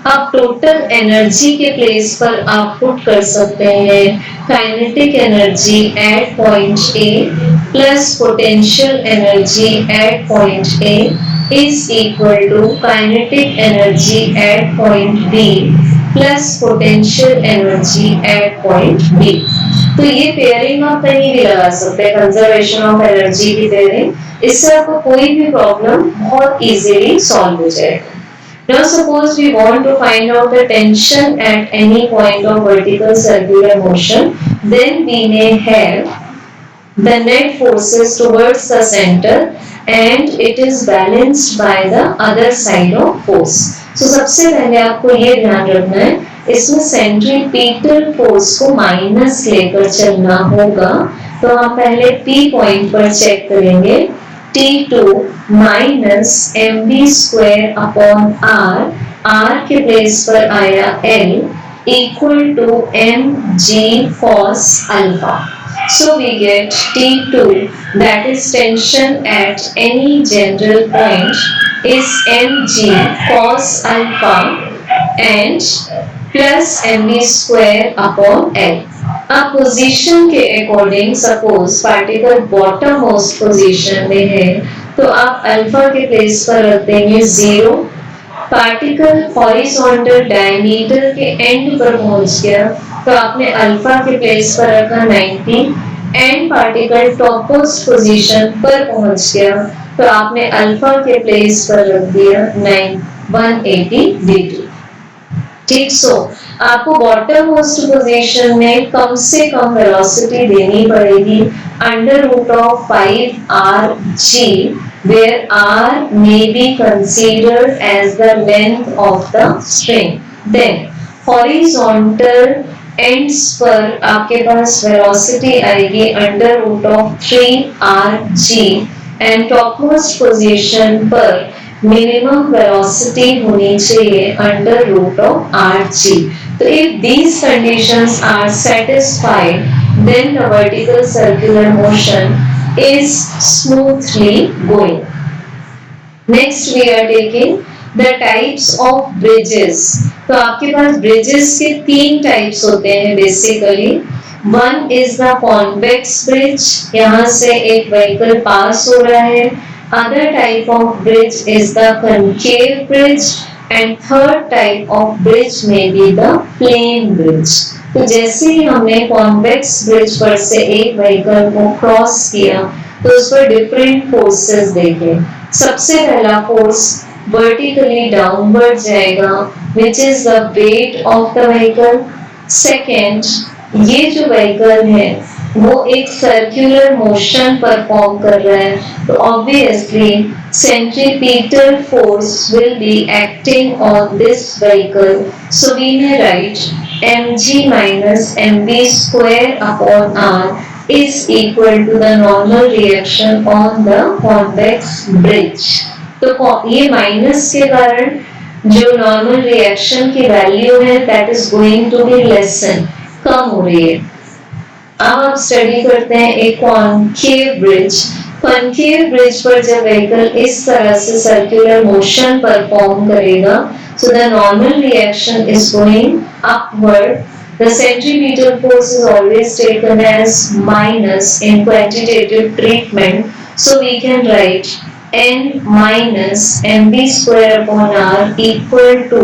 अब टोटल एनर्जी के प्लेस पर आप पुट कर सकते हैं kinetic energy at point A plus potential energy at point A is equal to kinetic energy at point B plus potential energy at point B। तो ये पेयरिंग आप कहीं भी लगा सकते हैं, कंजर्वेशन ऑफ एनर्जी की पेयरिंग, इससे आपको कोई भी प्रॉब्लम बहुत इजीली सॉल्व हो जाएगा। Now suppose we want to find out the tension at any point of vertical circular motion, then we may have the net forces towards the center and it is balanced by the other side of force। So सबसे पहले आपको ये ध्यान रखना है, इसमें सेंट्रीपिटल फोर्स को माइनस लेकर चलना होगा। तो हम पहले P पॉइंट पर चेक करेंगे, T2 minus mv square upon r के प्लेस पर आया L equal to mg cos alpha. So we get T2, that is tension at any general point, is mg cos alpha and plus mv square upon L। अब पोजीशन के according suppose particle bottom most position में है तो आप अल्फा के प्लेस पर रख देंगे 0, पार्टिकल हॉरिजॉन्टल डायमीटर के एंड पर पहुंच गया तो आपने अल्फा के प्लेस पर रखा 90 and particle top most position पर पहुंच गया तो आपने अल्फा के प्लेस पर रख दिया 180 डिग्री। ठीक, सो आपको बॉटम मोस्ट पोजीशन में कम से कम वेलोसिटी देनी पड़ेगी under root of 5rg, where r may be considered as the length of the string। Then horizontal ends पर आपके पास वेलोसिटी आएगी under root of 3rg and top most position पर मिनिमम वेलोसिटी होनी चाहिए अंडर रूट ऑफ rg। तो if these conditions are satisfied, then the vertical circular motion is smoothly going। Next we are taking the types of bridges। तो आपके पास bridges के 3 टाइप्स होते हैं basically. One is the convex bridge, यहाँ से एक व्हीकल पास हो रहा है। Other type of bridge is the concave bridge and third type of bridge may be the plane bridge। तो जैसे ही हमने convex bridge पर से एक व्हीकल को क्रॉस किया तो उस पर डिफरेंट फोर्सेस देखे। सबसे पहला फोर्स वर्टिकली डाउनवर्ड जाएगा which is the weight of the vehicle। Second, ये जो व्हीकल है वो एक सर्कुलर मोशन परफॉर्म कर रहा है, तो obviously centripetal force will be acting on this vehicle. So we may write mg minus mv square upon r is equal to the normal reaction on the convex bridge. तो ये माइनस के कारण जो नॉर्मल रिएक्शन की वैल्यू है that is going to be lessen, कम हो रही है. अब आप स्टडी करते हैं एक कॉनकेव ब्रिज. कॉनकेव ब्रिज पर जब व्हीकल इस तरह से सर्कुलर मोशन परफॉर्म करेगा, so the normal reaction is going upward. The centripetal force is always taken as minus in quantitative treatment, so we can write n minus mv square upon r equal to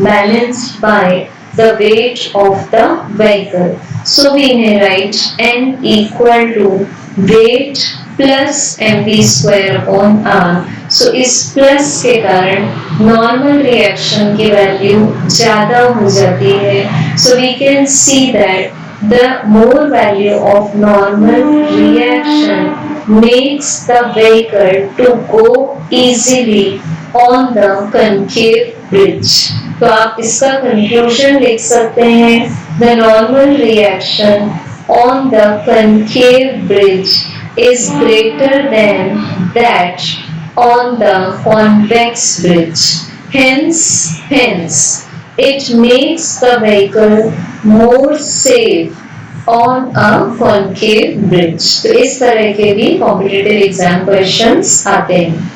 balanced by the weight of the vehicle. So we may write n equal to weight plus mv square upon r. So इस प्लस के कारण नॉर्मल रिएक्शन की वैल्यू ज्यादा हो जाती है. So we can see that the more value of normal reaction makes the vehicle to go easily on the concave bridge. तो आप इसका कंक्लूजन लिख सकते हैं, the normal reaction on the concave bridge is greater than that on the convex bridge. Hence, it makes the vehicle more safe on a concave bridge. तो इस तरह के भी कॉम्पिटिटिव एग्जाम क्वेश्चंस आते हैं.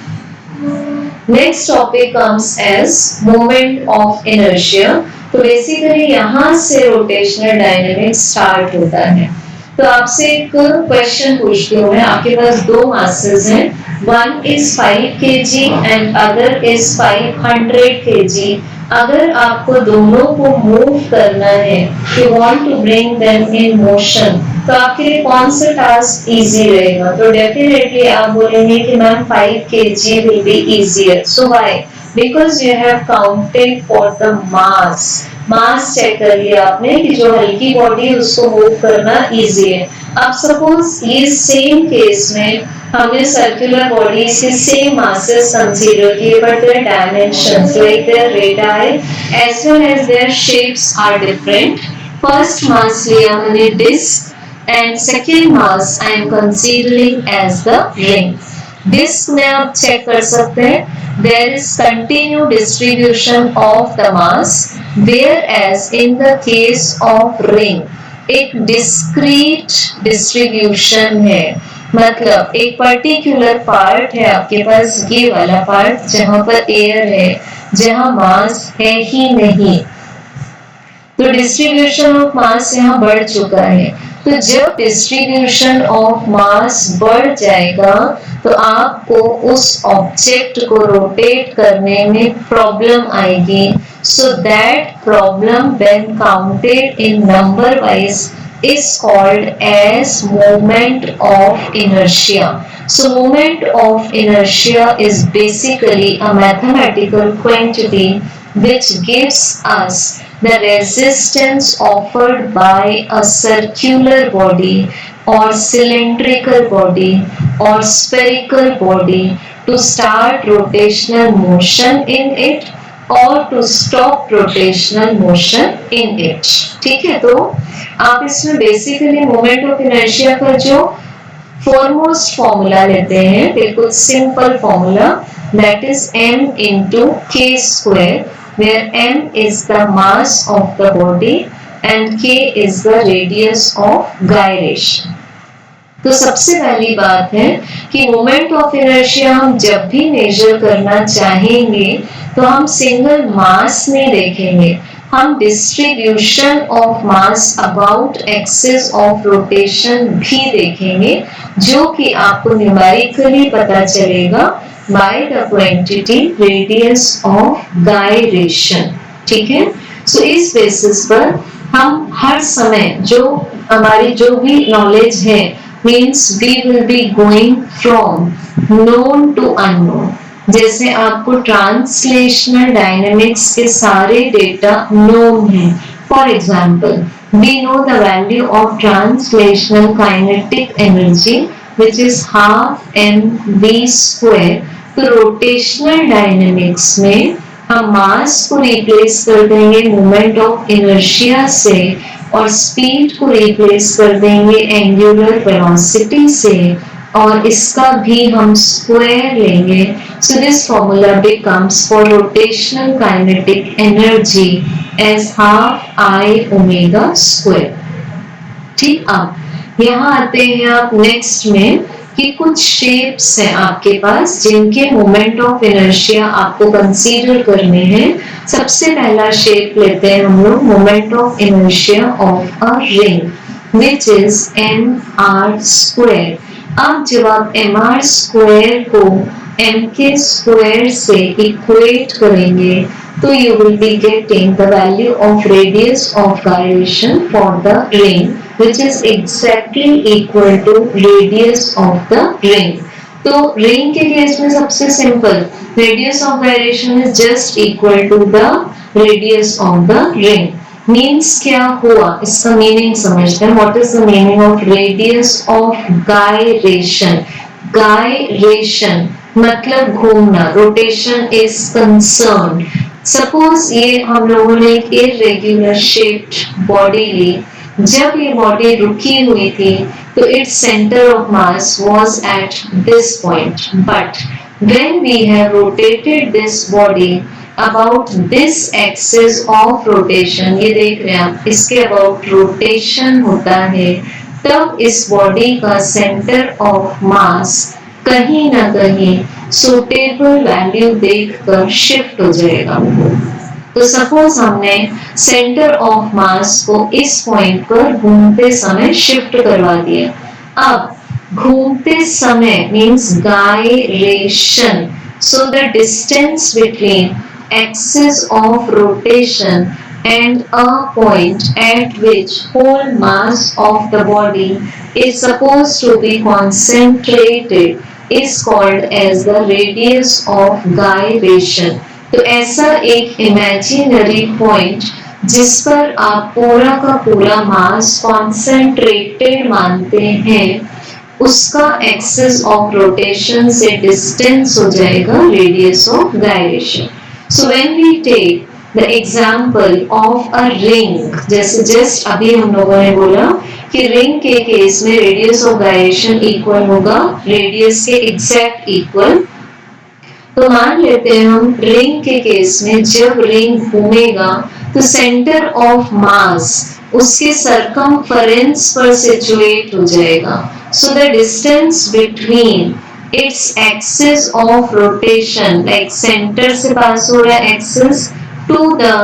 Next topic comes as moment of inertia. तो बेसिकली यहाँ से रोटेशनल डायनेमिक्स स्टार्ट होता है. तो आपसे एक क्वेश्चन पूछती हूँ मैं, आपके पास दो मासेस हैं, one is 5 kg and other is 500 kg. अगर आपको दोनों को मूव करना है, you want to bring them in motion, तो आपके लिए कौन सा टास्क इजी रहेगा? तो डेफिनेटली आप बोलेंगे कि ma'am 5 kg will be easier. So why? Because you have counted for the mass. Mass check कर लिया आपने कि जो हल्की बॉडी है उसको मूव करना इजी है. अब सपोज ये सेम केस में हमने सर्कुलर बॉडी से सेम मासेस कंसीडर किए, but their dimensions like their radii as well as their shapes are different. First mass लिया मैंने disc and second mass I am considering as the ring. Disc में आप चेक कर सकते हैं there is continued distribution of the mass, whereas in the case of ring एक discrete distribution है. मतलब एक पर्टिकुलर पार्ट है आपके पास, ये वाला पार्ट जहां पर एयर है, जहां मास है ही नहीं, तो डिस्ट्रीब्यूशन ऑफ मास यहाँ बढ़ चुका है. तो जब डिस्ट्रीब्यूशन ऑफ मास बढ़ जाएगा तो आपको उस ऑब्जेक्ट को रोटेट करने में प्रॉब्लम आएगी. So that problem when counted in number wise is called as moment of inertia. So moment of inertia is basically a mathematical quantity which gives us the resistance offered by a circular body or cylindrical body or spherical body to start rotational motion in it or to stop rotational motion in it. ठीक है, तो आप इसमें बेसिकली मोमेंट ऑफ इनर्शिया का जो फॉरमोस्ट फॉर्मूला लेते हैं, बिल्कुल simple formula, that is m into k square, where m is the mass of the body and k is the radius of gyration. तो सबसे पहली बात है कि मोमेंट ऑफ इनर्शिया हम जब भी मेजर करना चाहेंगे तो हम सिंगल मास में देखेंगे, हम distribution of mass about axis of rotation भी देखेंगे, जो कि आपको न्यूमेरिकली पता चलेगा by the quantity radius of gyration. ठीक है, सो इस बेसिस पर हम हर समय जो हमारी जो भी नॉलेज है, means we will be going from known to unknown. जैसे आपको ट्रांसलेशनल डायनेमिक्स के सारे डेटा नोन है, For example, we know the value of translational kinetic energy, which is half mv square. तो रोटेशनल डायनेमिक्स में हम मास को रिप्लेस कर देंगे मोमेंट ऑफ इनर्शिया से और स्पीड को रिप्लेस कर देंगे एंगुलर वेलोसिटी से और इसका भी हम स्क्वायर लेंगे. So this formula becomes for rotational kinetic energy as half I omega square. ठीक, अब यहाँ आते हैं आप नेक्स्ट में कि कुछ शेप्स हैं आपके पास जिनके मोमेंट ऑफ इनर्शिया आपको कंसीडर करने हैं. सबसे पहला शेप लेते हैं हम लोग moment of inertia of a ring which is M R square. अब जब आप एम आर स्क्वायर को एम के स्क्वायर से इक्वेट करेंगे तो you will be getting the value of radius of gyration for the ring, which is exactly equal to radius of the ring. तो ring के केस में सबसे simple radius of gyration is just equal to the radius of the ring. Means क्या हुआ, इसका मीनिंग समझते हैं. What is the meaning of radius of gyration. Gyration मतलब घूमना. Rotation is concern. सपोज ये हम लोगों ने एक इरेग्युलर शेप्ड बॉडी ली. जब ये बॉडी रुकी हुई थी तो it's centre of mass was at this point, but when we have rotated this body about this axis of rotation, ये देख रहे हैं आप, इसके अबाउट रोटेशन होता है, तब इस बॉडी का सेंटर ऑफ मास कहीं ना कहीं सुटेबल वैल्यू देखकर शिफ्ट हो जाएगा. तो सपोज हमने सेंटर ऑफ मास को इस पॉइंट पर घूमते समय शिफ्ट करवा दिया. अब घूमते समय means gyration. So the distance between axis of rotation and a point at which whole mass of the body is supposed to be concentrated is called as the radius of gyration. तो ऐसा एक imaginary point जिस पर आप पूरा का पूरा मास concentrated मानते हैं, उसका एक्सिस ऑफ रोटेशन से डिस्टेंस हो जाएगा radius of gyration. So when we take the example of a ring, जैसे जस्ट अभी हम लोगों ने बोला कि रिंग के केस में रेडियस ऑफ गायरेशन इक्वल होगा रेडियस के एग्जैक्ट इक्वल. तो मान लेते हैं हम रिंग के केस में जब रिंग घूमेगा तो सेंटर ऑफ मास उसके सरकमफेरेंस पर सिचुएट हो जाएगा. So the distance between its axis of rotation, like center से पास हो रहा है axis to the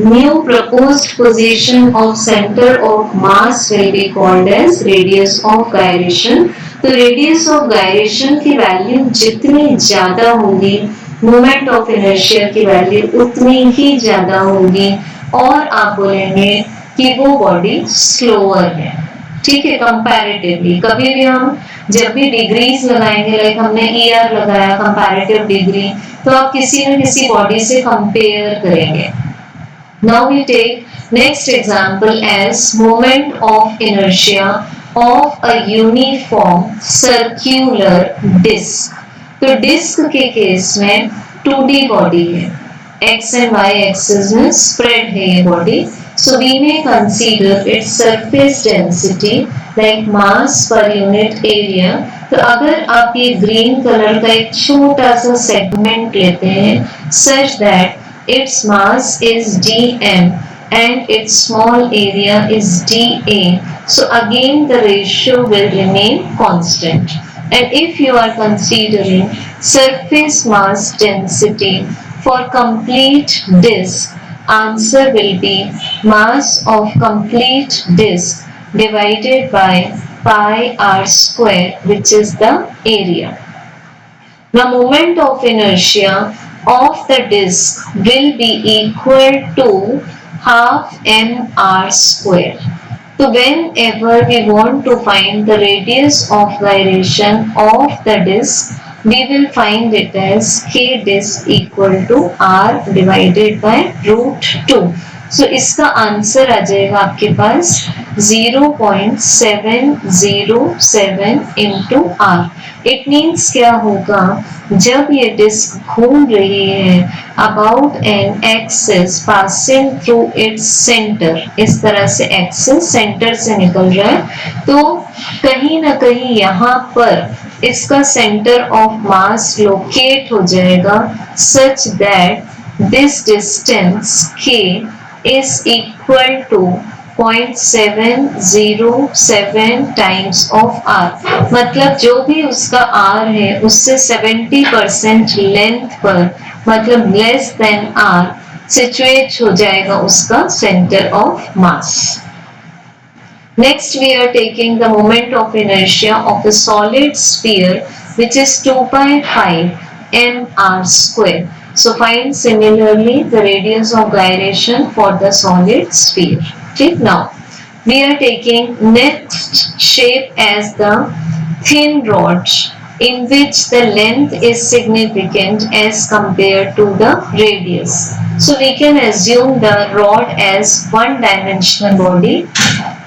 new proposed position of center of mass will be called as radius of gyration. तो radius of gyration की वैल्यू जितनी ज्यादा होगी मोमेंट ऑफ इनर्शिया की वैल्यू उतनी ही ज्यादा होगी और आप बोलेंगे कि वो बॉडी स्लोअर है. ठीक है, कंपैरेटिवली. कभी भी हम जब भी डिग्रीज लगाएंगे, लाइक हमने ईआर लगाया कंपैरेटिव डिग्री, तो आप किसी न किसी बॉडी से कंपेयर करेंगे. Now we take next example as moment of inertia of a uniform circular disc. तो डिस्क के केस में 2D बॉडी है, एक्स एंड वाई एक्सिस में स्प्रेड है ये body. So we may consider its surface density like mass per unit area. तो अगर आप ये ग्रीन कलर का एक छोटा सा सेगमेंट लेते हैं such that its mass is dm and its small area is dA, so again the ratio will remain constant. And if you are considering surface mass density for complete disk, answer will be mass of complete disk divided by pi r square, which is the area. The moment of inertia of the disk will be equal to half mr square. So whenever we want to find the radius of gyration of the disk, we will find it as k disk equal to r divided by root 2. सो इसका आंसर आ जाएगा आपके पास 0.707 इंटू आर। इट मीन्स क्या होगा, जब ये डिस्क घूम रही है about an axis passing through its centre, इस तरह से एक्सिस सेंटर से निकल रहा है, तो कहीं ना कहीं यहाँ पर इसका सेंटर ऑफ मास लोकेट हो जाएगा such that this distance k is equal to 0.707 times of r। मतलब जो भी उसका r है उससे 70% लेंथ पर, मतलब लेस देन r, सिचुएट हो जाएगा उसका centre of mass. Next we are taking the moment of inertia of a solid sphere which is 2 by 5 mr square. So find similarly the radius of gyration for the solid sphere. Okay, now we are taking next shape as the thin rod in which the length is significant as compared to the radius. So we can assume the rod as one-dimensional body.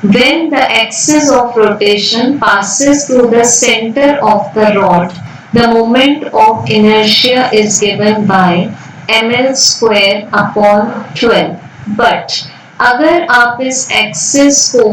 When the axis of rotation passes through the center of the rod, the moment of inertia is given by ml square upon 12. But अगर आप इस एक्सिस को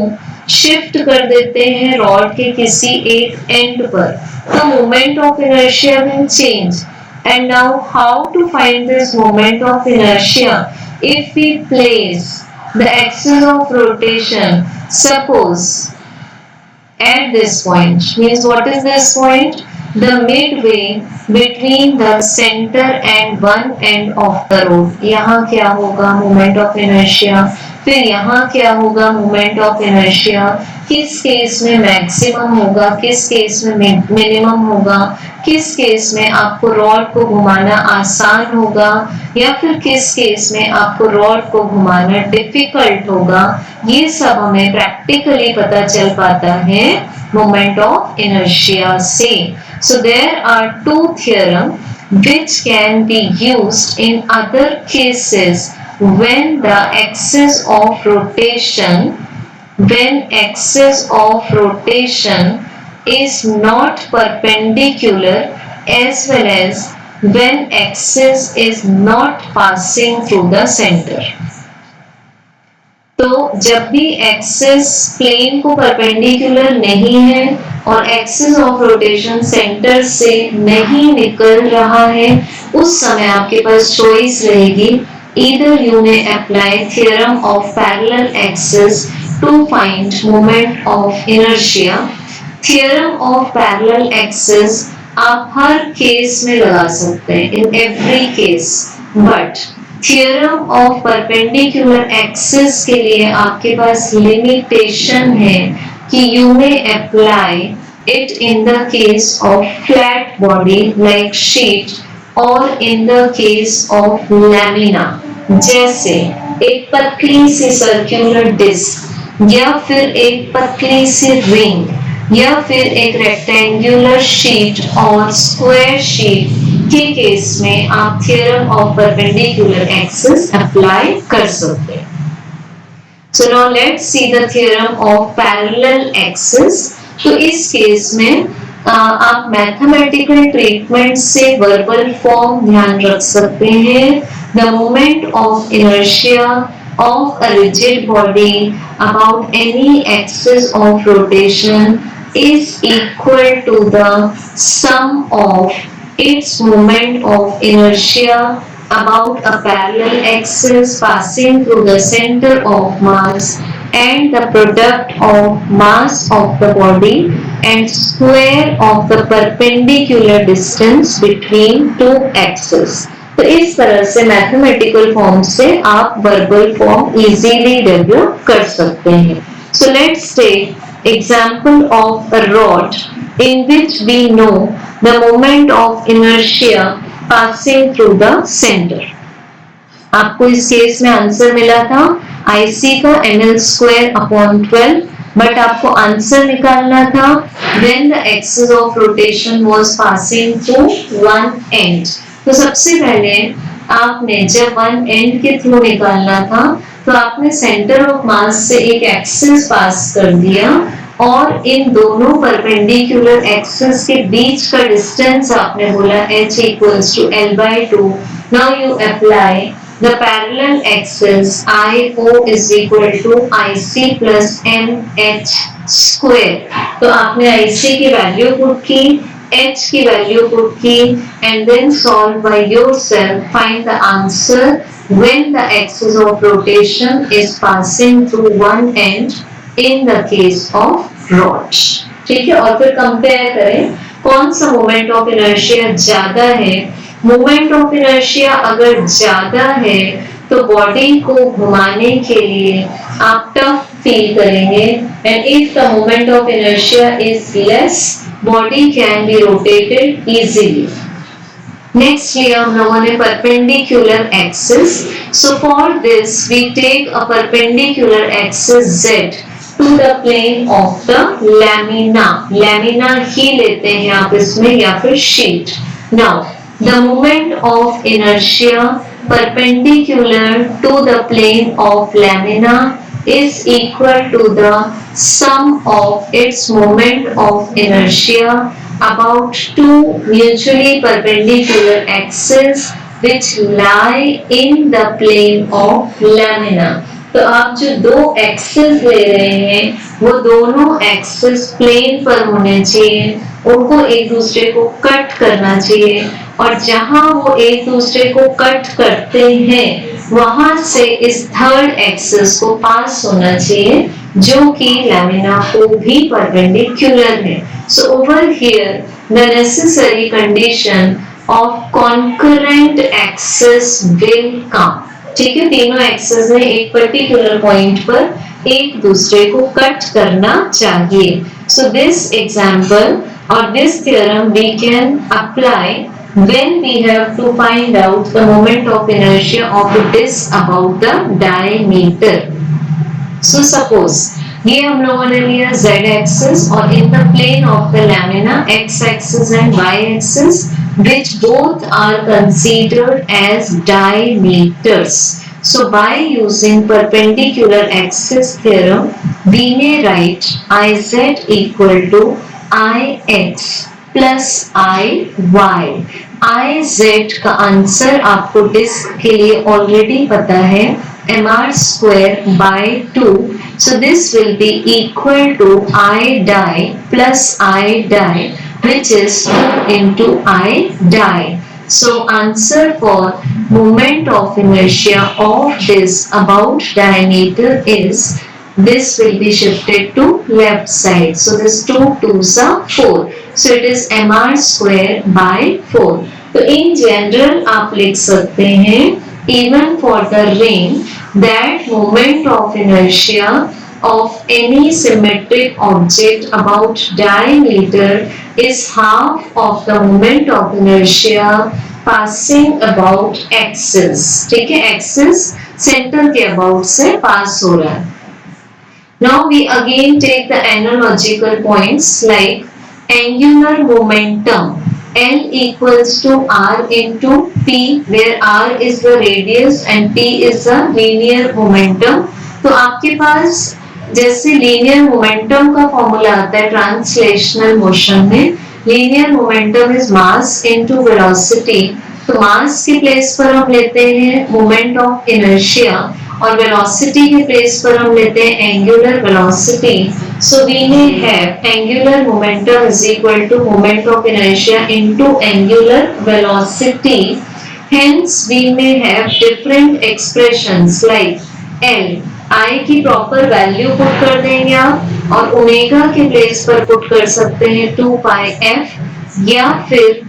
शिफ्ट कर देते हैं रॉड के किसी एक एंड पर, तो moment of inertia will change. And now how to find this moment of inertia? If we place the axis of rotation, suppose at this point, means what is this point? The midway between the center and one end of the rod. यहाँ क्या होगा मोमेंट ऑफ इनर्शिया, फिर यहाँ क्या होगा मोमेंट ऑफ इनर्शिया, किस केस में मैक्सिमम होगा, किस केस में मिनिमम होगा, किस केस में आपको रॉड को घुमाना आसान होगा या फिर किस केस में आपको रॉड को घुमाना डिफिकल्ट होगा, ये सब हमें प्रैक्टिकली पता चल पाता है मोमेंट ऑफ इनर्शिया से। So there are two theorems which can be used in other cases when the axis of rotation is not perpendicular as well as when axis is not passing through the center. तो जब भी एक्सिस प्लेन को परपेंडिकुलर नहीं है और एक्सिस ऑफ रोटेशन सेंटर से नहीं निकल रहा है, उस समय आपके पास चॉइस रहेगी, either you may apply theorem of parallel axis to find moment of inertia. Theorem of parallel axis आप हर केस में लगा सकते हैं, in every case, but theorem of perpendicular axis के लिए आपके पास limitation है कि you may apply it in the case of flat body like sheet or in the case of lamina, जैसे एक पतली सी सर्कुलर डिस्क या फिर एक पतली सी रिंग या फिर एक रेक्टेंगुलर शीट और स्क्वायर शीट के केस में आप theorem of perpendicular axis apply कर सकते हैं। So now let's see the theorem of parallel axis. तो इस केस में आप मैथमेटिकल ट्रीटमेंट से वर्बल फॉर्म ध्यान रख सकते हैं। The moment of inertia of a rigid body about any axis of rotation is equal to the sum of its moment of inertia about a parallel axis passing through the center of mass and the product of mass of the body and square of the perpendicular distance between two axes. तो इस तरह से मैथमेटिकल फॉर्म से आप वर्बल फॉर्म इजीली डेवलप कर सकते हैं। So let's take example of a rod in which we know the moment of inertia passing through the center. आपको इस केस में आंसर मिला था IC का ml square upon 12, बट आपको आंसर निकालना था when the axis of rotation was passing through one end. तो सबसे पहले आपने जब वन एंड के थ्रू निकालना था तो आपने सेंटर ऑफ मास से एक एक्सिस पास कर दिया और इन दोनों परपेंडिकुलर एक्सिस के बीच का डिस्टेंस आपने बोला h equals to L/2. Now you apply the parallel axis IO is equal to IC plus MH square. तो आपने IC की वैल्यू पुट की, H की वैल्यू पुट की and then solve by yourself. Find the answer when the axis of rotation is passing through one end in the case of rod. ठीक है, और फिर कंपेयर करें कौन सा मोमेंट ऑफ इनर्शिया ज्यादा है. मोमेंट ऑफ इनर्शिया अगर ज्यादा है तो बॉडी को घुमाने के लिए आप टफ फील करेंगे and if the moment of inertia is less body can be rotated easily. Next लिया हम लोगों ने perpendicular axis. So for this we take a perpendicular axis Z to the plane of the lamina. Lamina ही लेते हैं आप इसमें या फिर sheet. Now the moment of inertia perpendicular to the plane of lamina is equal to the sum of its moment of inertia about two mutually perpendicular axes which lie in the plane of lamina. तो आप जो दो एक्सिस ले रहे हैं वो दोनों एक्सिस प्लेन पर होने चाहिए, उनको एक दूसरे को कट करना चाहिए और जहां वो एक दूसरे को कट करते हैं वहां से इस थर्ड एक्सिस को पास होना चाहिए जो कि लैमिना को भी परपेंडिकुलर है. So over here the necessary condition of concurrent axis will come. ठीक है, तीनों एक्सिस ने एक पर्टिकुलर पॉइंट पर एक दूसरे को कट करना चाहिए. सो दिस एग्जांपल और this theorem we can apply when we have to find out the moment of inertia of the disc about the diameter. So suppose ये हम लोगों ने लिया z axis और in the plane of the lamina x axis and y axis which both are considered as diameters. So by using perpendicular axis theorem we may write Iz equal to Ix plus Iy. Iz का आंसर आपको डिस्क के लिए ऑलरेडी पता है mr square by 2. So this will be equal to I die plus I die which is 2 into I die. So answer for moment of inertia of this about diameter is this will be shifted to left side. So this 2 2s are 4. So it is mr square by 4. तो in general आप लिख सकते हैं even for the ring that moment of inertia of any symmetric object about diameter is half of the moment of inertia passing about axis. ठीक है, axis center के about से pass हो रहा है. Now we again take the analogical points like angular momentum L equals to R into P where R is the radius and P is the linear momentum. तो आपके पास जैसे लीनियर मोमेंटम का फॉर्मूला आता है ट्रांसलेशनल मोशन में, linear momentum is mass into velocity. तो मास के प्लेस पर हम लेते हैं मोमेंट ऑफ इनर्शिया और वेलोसिटी के प्लेस पर हम लेते हैं angular velocity. So we may have angular momentum is equal to moment of inertia into angular velocity. Hence we may have different expressions like L I की प्रॉपर वैल्यू पुट कर देंगे आप और ओमेगा के प्लेस पर पुट कर सकते हैं 2 पाई f या फिर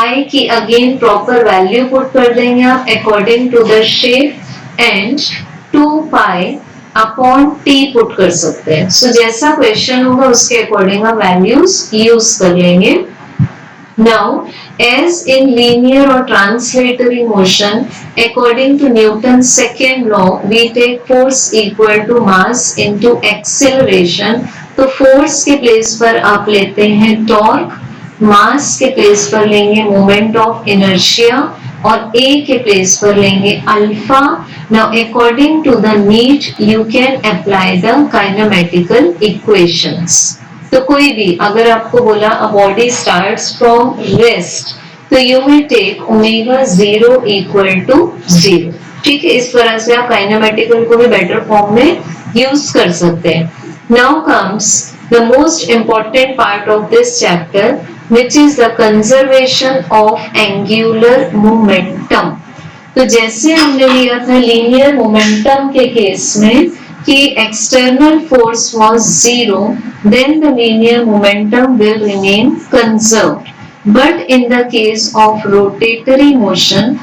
I की अगेन प्रॉपर वैल्यू पुट कर देंगे आप according to the shape and 2 pi upon t put कर सकते हैं. सो जैसा क्वेश्चन होगा उसके अकॉर्डिंग आप वैल्यूज यूज कर लेंगे. Now, as in linear or translatory motion, according to Newton's second law, we take force equal to mass into acceleration. तो force के place पर आप लेते हैं torque मास के प्लेस पर लेंगे मोमेंट ऑफ इनर्शिया और a के प्लेस पर लेंगे alpha. Now according to the need you can apply the kinematical equations. तो कोई भी अगर आपको बोला a body starts from rest तो you will take omega 0 equal to 0. ठीक है, इस तरह से आप काइनेमेटिकल को भी बेटर फॉर्म में यूज कर सकते हैं. Now comes the most important part of this chapter which is the conservation of angular momentum. तो जैसे हमने लिया था लीनियर मोमेंटम के केस में कि external force was zero, then the linear momentum will remain conserved. But in the case of rotatory motion,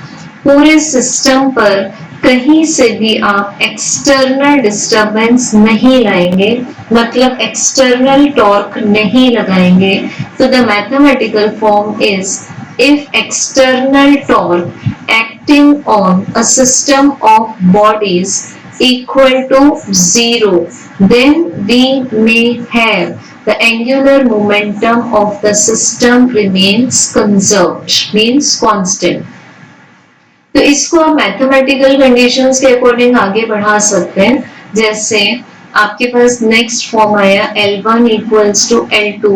पूरे सिस्टम पर कहीं से भी आप एक्सटर्नल डिस्टरबेंस नहीं लाएंगे, मतलब एक्सटर्नल टॉर्क नहीं लगाएंगे. तो the mathematical form is if external torque acting on a system of bodies equal to 0, then we may have the angular momentum of the system remains conserved, means constant. तो इसको आप मैथमेटिकल कंडीशंस के अकॉर्डिंग आगे बढ़ा सकते हैं. जैसे आपके पास नेक्स्ट फॉर्म आया L1 equals to L2,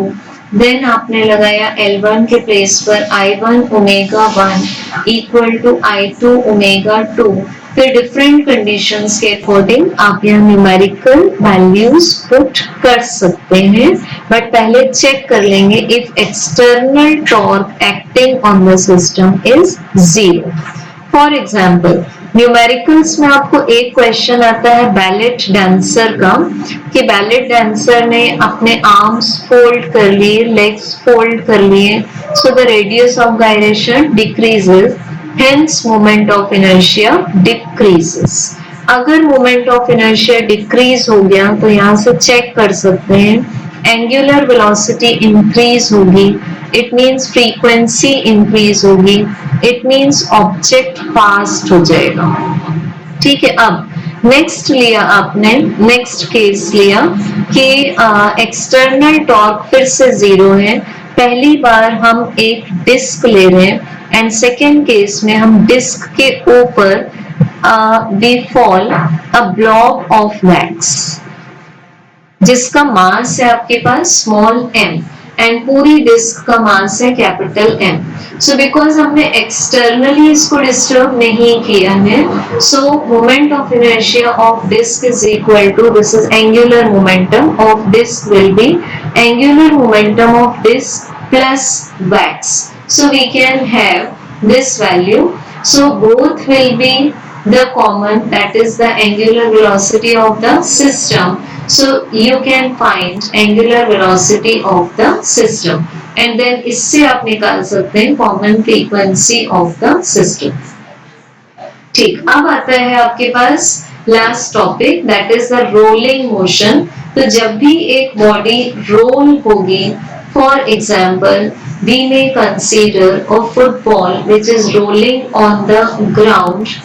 then आपने लगाया L1 के प्लेस पर I1 omega 1 equal to I2 omega 2. फिर डिफरेंट कंडीशंस के अकॉर्डिंग आप यहाँ न्यूमेरिकल वैल्यूज पुट कर सकते हैं, बट पहले चेक कर लेंगे if external torque acting on the system is 0. For example numericals में आपको एक क्वेश्चन आता है बैलेट डांसर का कि बैलेट डांसर ने अपने आर्म्स फोल्ड कर लिए, लेग्स फोल्ड कर लिए, so the radius of gyration decreases, hence moment of inertia decreases. अगर मोमेंट ऑफ इनर्शिया डिक्रीज हो गया तो यहाँ से चेक कर सकते हैं एंगुलर वेलोसिटी इंक्रीज होगी, इट मींस फ्रीक्वेंसी इंक्रीज होगी, इट मींस ऑब्जेक्ट फास्ट हो जाएगा. ठीक है, अब नेक्स्ट लिया आपने, नेक्स्ट केस लिया कि एक्सटर्नल टॉर्क फिर से 0 है. पहली बार हम एक डिस्क ले रहे हैं एंड सेकेंड केस में हम डिस्क के ऊपर we fall a blob of wax जिसका मास है आपके पास स्मॉल m एंड पूरी डिस्क का मास है कैपिटल M. सो बिकॉज हमने एक्सटर्नली इसको डिस्टर्ब नहीं किया है, so moment of inertia of disc is equal to, this is angular momentum of disc will be angular momentum of disc plus wax. So we can have this value. So both will be the common, that is the angular velocity of the system. So you can find angular velocity of the system and then इससे आप निकाल सकते हैं common frequency of the system. ठीक, अब आता है आपके पास last topic, that is the rolling motion. तो जब भी एक body roll होगी, for example we may consider a football which is rolling on the ground,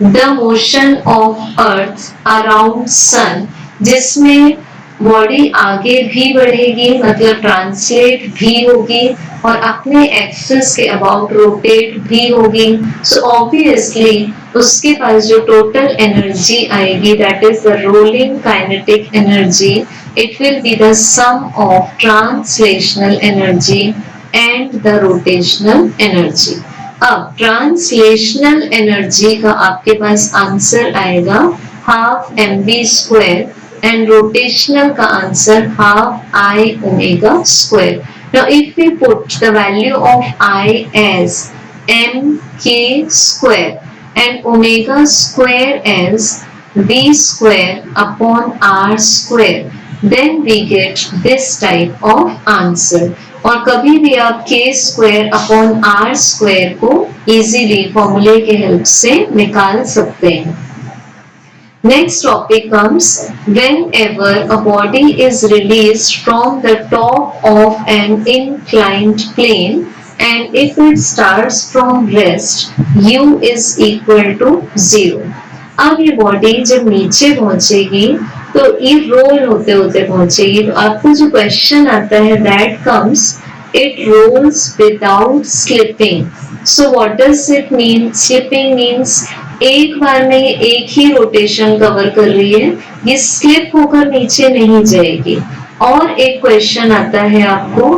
the motion of earth around sun, जिसमें बॉडी आगे भी बढ़ेगी, मतलब ट्रांसलेट भी होगी और अपने एक्सिस के अबाउट रोटेट भी होगी. सो ऑब्वियसली उसके पास जो टोटल एनर्जी आएगी, that is the rolling kinetic energy, it will be the sum of translational energy and the rotational energy. अब ट्रांसलेशनल एनर्जी का आपके पास आंसर आएगा हाफ mv² एंड रोटेशनल का answer half I omega square. Now if we put the value of I as mk² and omega square as v² upon r², then we get this type of answer. और कभी भी आप k² अपॉन r² को इजीली फॉर्मूले के हेल्प से निकाल सकते हैं. Next topic comes whenever a body is released from the top of an inclined plane and if it starts from rest, u is equal to 0. अब ये बॉडी जब नीचे पहुंचेगी तो ये रोल होते होते पहुंचेगी. तो आपको जो क्वेश्चन आता है that comes It rolls without slipping. So what does it mean? Slipping means एक बार में ये एक ही रोटेशन कवर कर रही है, ये स्लिप होकर नीचे नहीं जाएगी. और एक क्वेश्चन आता है आपको,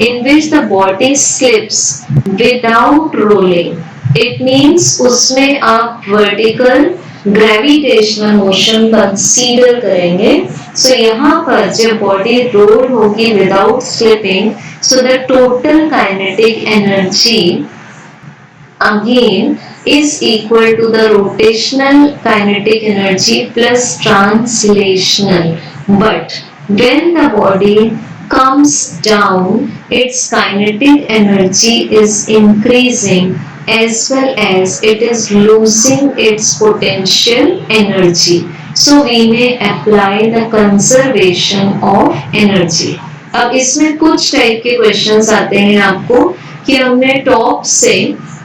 in which the body slips without rolling. It means उसमें आप vertical ग्रेविटेशनल मोशन कंसीडर करेंगे. सो यहाँ पर जब बॉडी रोल होगी without slipping, so the total kinetic energy again is equal to the rotational kinetic energy plus translational. But when the body comes down, its kinetic energy is increasing as well as it is losing its potential energy. So we may apply the conservation of energy. अब इसमें कुछ टाइप के क्वेश्चंस आते हैं आपको कि हमने टॉप से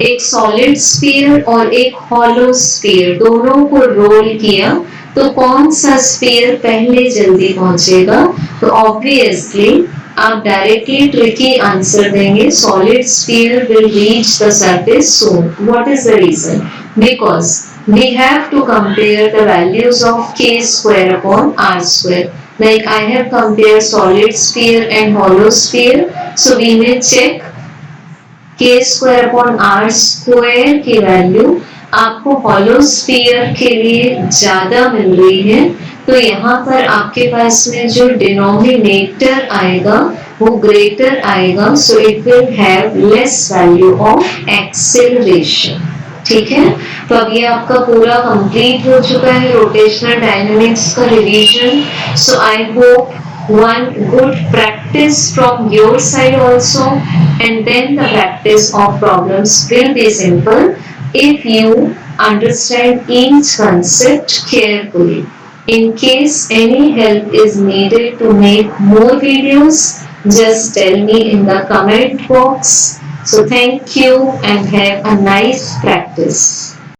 एक सॉलिड स्फीयर और एक हॉलो स्फीयर दोनों को रोल किया, तो कौन सा स्फीयर पहले जल्दी पहुंचेगा? तो ऑब्वियसली आप डायरेक्टली ट्रिकी आंसर देंगे, solid sphere will reach the surface soon. What is the reason? Because we have to compare the values of k square upon r square. Like I have compared solid sphere and hollow sphere, so we may check k square upon r square की वैल्यू आपको hollow sphere के लिए ज्यादा मिल रही है, तो यहाँ पर आपके पास में जो डिनोमिनेटर आएगा वो ग्रेटर आएगा, so it will have less value of acceleration. ठीक है, तो अब ये आपका पूरा कंप्लीट हो चुका है रोटेशनल डायनामिक्स का revision. So I hope one good practice from your side also, and then the practice of problems will be simple if you understand each concept carefully. In case any help is needed to make more videos, just tell me in the comment box. So thank you and have a nice practice.